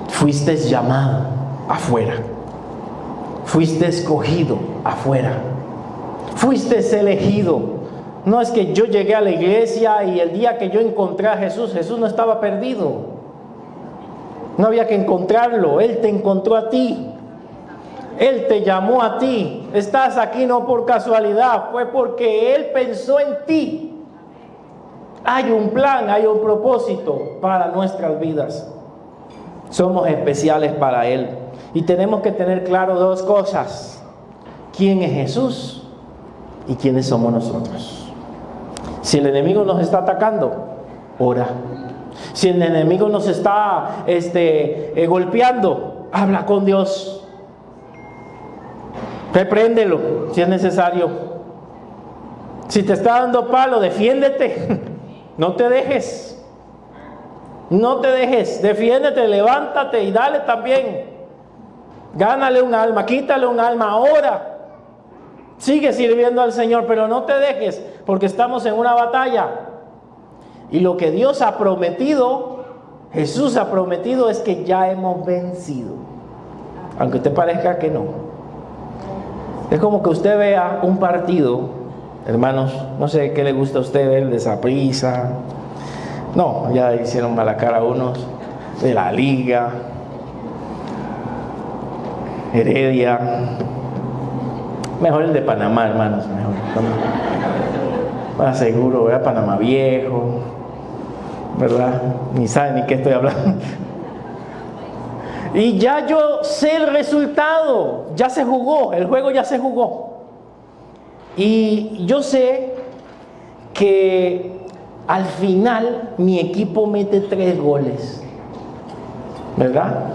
Fuiste llamado afuera, Fuiste escogido afuera. Fuiste elegido. No es que yo llegué a la iglesia y el día que yo encontré a Jesús, Jesús no estaba perdido. No había que encontrarlo. Él te encontró a ti. Él te llamó a ti. Estás aquí no por casualidad, fue porque Él pensó en ti. Hay un plan, hay un propósito para nuestras vidas. Somos especiales para Él. Y tenemos que tener claro dos cosas: quién es Jesús y quiénes somos nosotros. Si el enemigo nos está atacando, ora. Si el enemigo nos está golpeando, habla con Dios. Repréndelo si es necesario. Si te está dando palo, defiéndete. No te dejes. No te dejes. Defiéndete, levántate y dale también. Gánale un alma, quítale un alma ahora. Sigue sirviendo al Señor, pero no te dejes, porque estamos en una batalla. Y lo que Dios ha prometido, Jesús ha prometido, es que ya hemos vencido. Aunque te parezca que no. Es como que usted vea un partido, hermanos, no sé qué le gusta a usted ver, de Saprissa. No, ya hicieron mala cara unos, de la Liga, Heredia. Mejor el de Panamá, hermanos, mejor. Más seguro, ¿verdad? Panamá Viejo, ¿verdad? Ni saben ni qué estoy hablando. Y ya yo sé el resultado, ya se jugó, el juego ya se jugó. Y yo sé que al final mi equipo mete 3 goles, ¿verdad?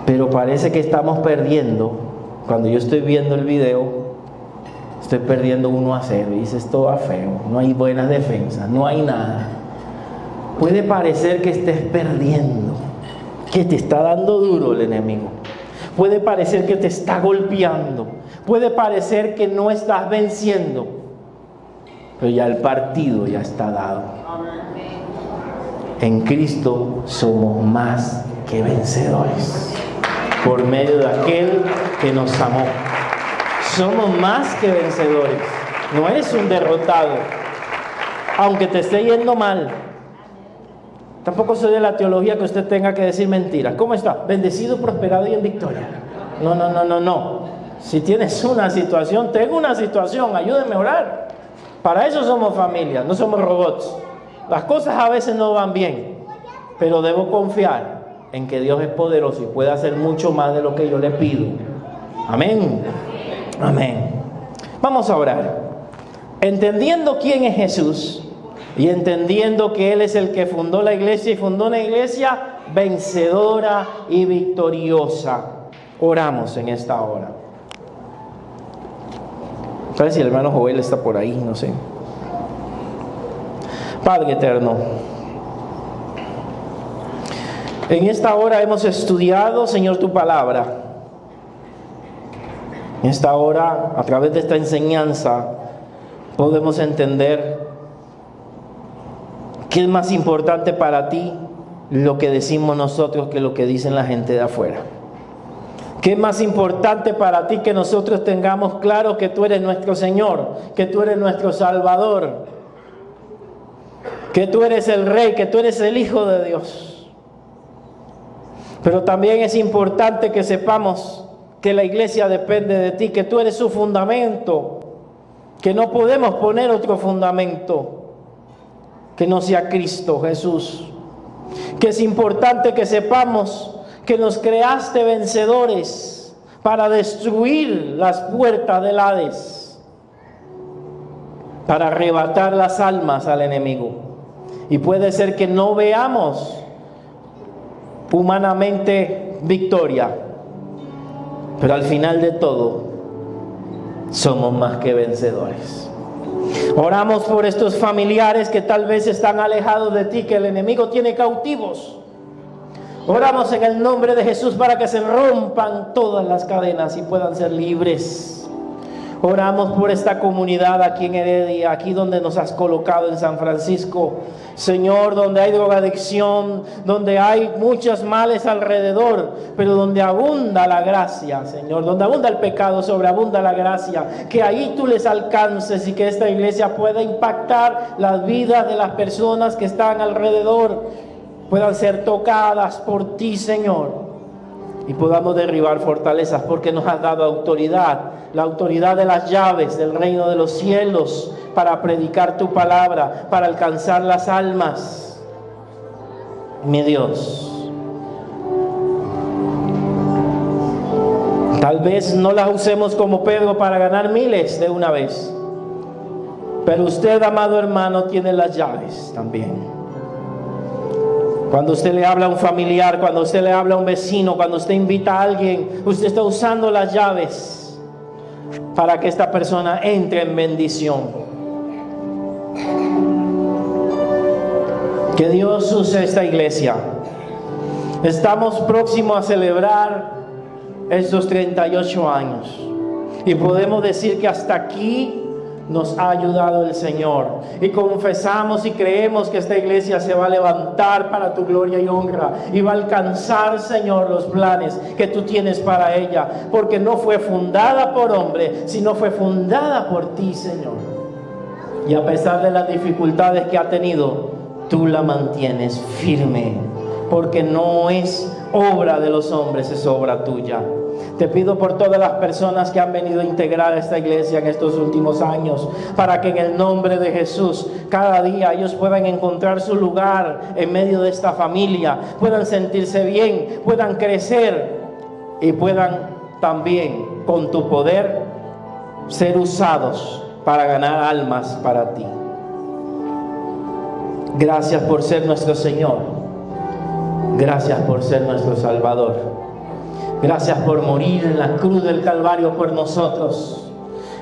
Pero parece que estamos perdiendo. Cuando yo estoy viendo el video, estoy perdiendo 1-0. Y dice, esto va feo, no hay buenas defensas, no hay nada. Puede parecer que estés perdiendo, que te está dando duro el enemigo. Puede parecer que te está golpeando. Puede parecer que no estás venciendo. Pero ya el partido ya está dado. En Cristo somos más que vencedores. Por medio de aquel que nos amó. Somos más que vencedores. No eres un derrotado. Aunque te esté yendo mal. Tampoco soy de la teología que usted tenga que decir mentiras. ¿Cómo está? Bendecido, prosperado y en victoria. No. Si tienes una situación, tengo una situación, ayúdenme a orar. Para eso somos familia, no somos robots. Las cosas a veces no van bien, pero debo confiar en que Dios es poderoso y puede hacer mucho más de lo que yo le pido. Amén. Amén. Vamos a orar. Entendiendo quién es Jesús y entendiendo que Él es el que fundó la iglesia y fundó una iglesia vencedora y victoriosa. Oramos en esta hora. A ver si el hermano Joel está por ahí, no sé. Padre eterno, en esta hora hemos estudiado, Señor, tu palabra. En esta hora, a través de esta enseñanza, podemos entender que es más importante para ti lo que decimos nosotros que lo que dicen la gente de afuera. ¿Qué es más importante para ti que nosotros tengamos claro que tú eres nuestro Señor, que tú eres nuestro Salvador, que tú eres el Rey, que tú eres el Hijo de Dios? Pero también es importante que sepamos que la iglesia depende de ti, que tú eres su fundamento, que no podemos poner otro fundamento que no sea Cristo Jesús. Que es importante que sepamos que nos creaste vencedores para destruir las puertas del Hades, para arrebatar las almas al enemigo. Y puede ser que no veamos humanamente victoria, pero al final de todo somos más que vencedores. Oramos por estos familiares que tal vez están alejados de ti, que el enemigo tiene cautivos. Oramos en el nombre de Jesús para que se rompan todas las cadenas y puedan ser libres. Oramos por esta comunidad aquí en Heredia, aquí donde nos has colocado en San Francisco. Señor, donde hay drogadicción, donde hay muchos males alrededor, pero donde abunda la gracia, Señor, donde abunda el pecado, sobreabunda la gracia. Que ahí tú les alcances y que esta iglesia pueda impactar las vidas de las personas que están alrededor, puedan ser tocadas por ti, Señor. Y podamos derribar fortalezas porque nos has dado autoridad, la autoridad de las llaves del reino de los cielos para predicar tu palabra, para alcanzar las almas. Mi Dios, tal vez no las usemos como Pedro para ganar miles de una vez, pero usted, amado hermano, tiene las llaves también. Cuando usted le habla a un familiar, cuando usted le habla a un vecino, cuando usted invita a alguien, usted está usando las llaves para que esta persona entre en bendición. Que Dios use esta iglesia. Estamos próximos a celebrar estos 38 años y podemos decir que hasta aquí nos ha ayudado el Señor, y confesamos y creemos que esta iglesia se va a levantar para tu gloria y honra, y va a alcanzar, Señor, los planes que tú tienes para ella, porque no fue fundada por hombre, sino fue fundada por ti, Señor. Y a pesar de las dificultades que ha tenido, tú la mantienes firme, porque no es obra de los hombres, es obra tuya. Te pido por todas las personas que han venido a integrar a esta iglesia en estos últimos años, para que en el nombre de Jesús cada día ellos puedan encontrar su lugar en medio de esta familia, puedan sentirse bien, puedan crecer y puedan también con tu poder ser usados para ganar almas para ti. Gracias por ser nuestro Señor. Gracias por ser nuestro Salvador. Gracias por morir en la cruz del Calvario por nosotros.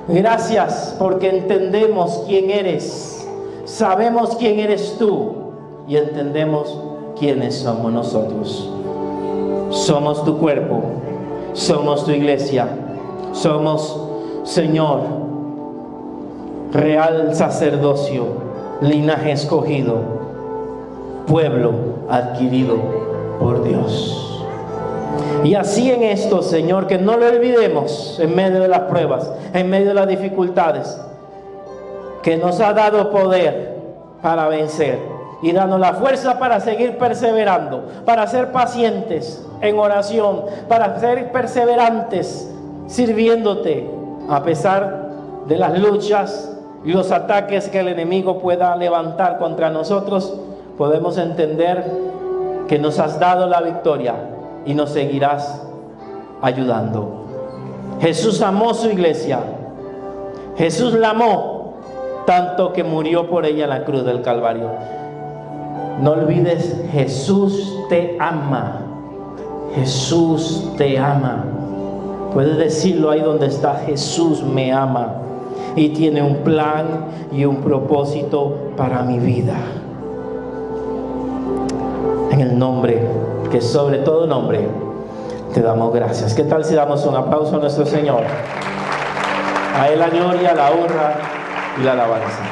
Gracias porque entendemos quién eres. Sabemos quién eres tú y entendemos quiénes somos nosotros. Somos tu cuerpo. Somos tu iglesia. Somos, Señor, real sacerdocio, linaje escogido, pueblo adquirido por Dios. Y así en esto, Señor, que no lo olvidemos en medio de las pruebas, en medio de las dificultades, que nos ha dado poder para vencer y darnos la fuerza para seguir perseverando, para ser pacientes en oración, para ser perseverantes sirviéndote a pesar de las luchas y los ataques que el enemigo pueda levantar contra nosotros. Podemos entender que nos has dado la victoria y nos seguirás ayudando. Jesús amó su iglesia. Jesús la amó tanto que murió por ella en la cruz del Calvario. No olvides, Jesús te ama. Jesús te ama. Puedes decirlo ahí donde está: Jesús me ama y tiene un plan y un propósito para mi vida. En el nombre que sobre todo nombre te damos gracias. ¿Qué tal si damos un aplauso a nuestro Señor? A Él la gloria, la honra y la alabanza.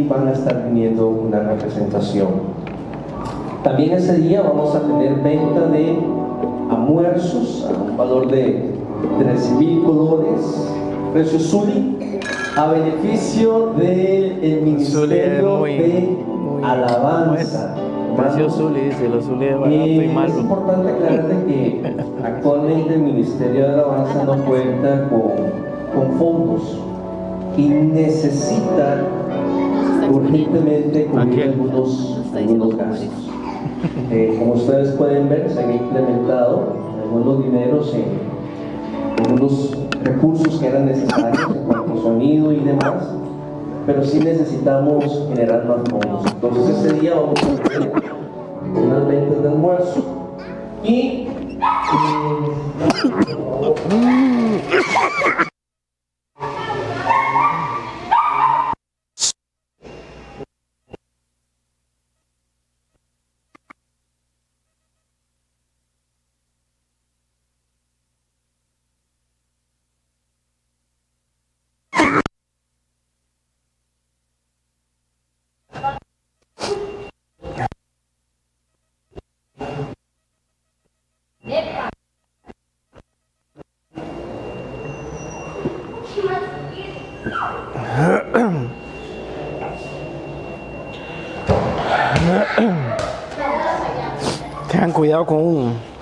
van a estar viniendo una representación. También ese día vamos a tener venta de almuerzos a un valor de 13,000 colones, precio Zuli, a beneficio del Ministerio de Alabanza. Precio Zuli, dice, los Zuli es barato y malo. Es importante aclararte que actualmente el Ministerio de Alabanza no cuenta con fondos y necesita urgentemente cubrir algunos gastos. Como ustedes pueden ver, se han implementado algunos dineros en algunos recursos que eran necesarios en cuanto a sonido y demás, pero sí necesitamos generar más fondos. Entonces ese día vamos a tener unas ventas de almuerzo y tengan cuidado con un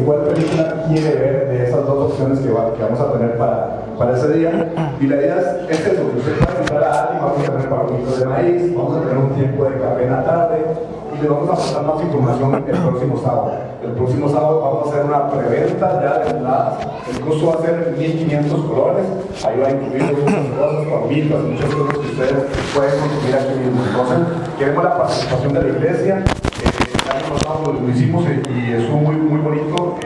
¿cuál película quiere ver de esas dos opciones que vamos a tener para ese día? Y la idea es eso, que usted pueda invitar a alguien, vamos a tener palomitas de maíz, vamos a tener un tiempo de café en la tarde y les vamos a pasar más información el próximo sábado. El próximo sábado vamos a hacer una preventa ya de entradas, el costo va a ser 1.500 colones, ahí va a incluir muchas cosas, palomitas, muchas cosas que ustedes pueden consumir aquí mismo. Entonces, queremos la participación de la iglesia. El año pasado lo hicimos y estuvo muy bonito.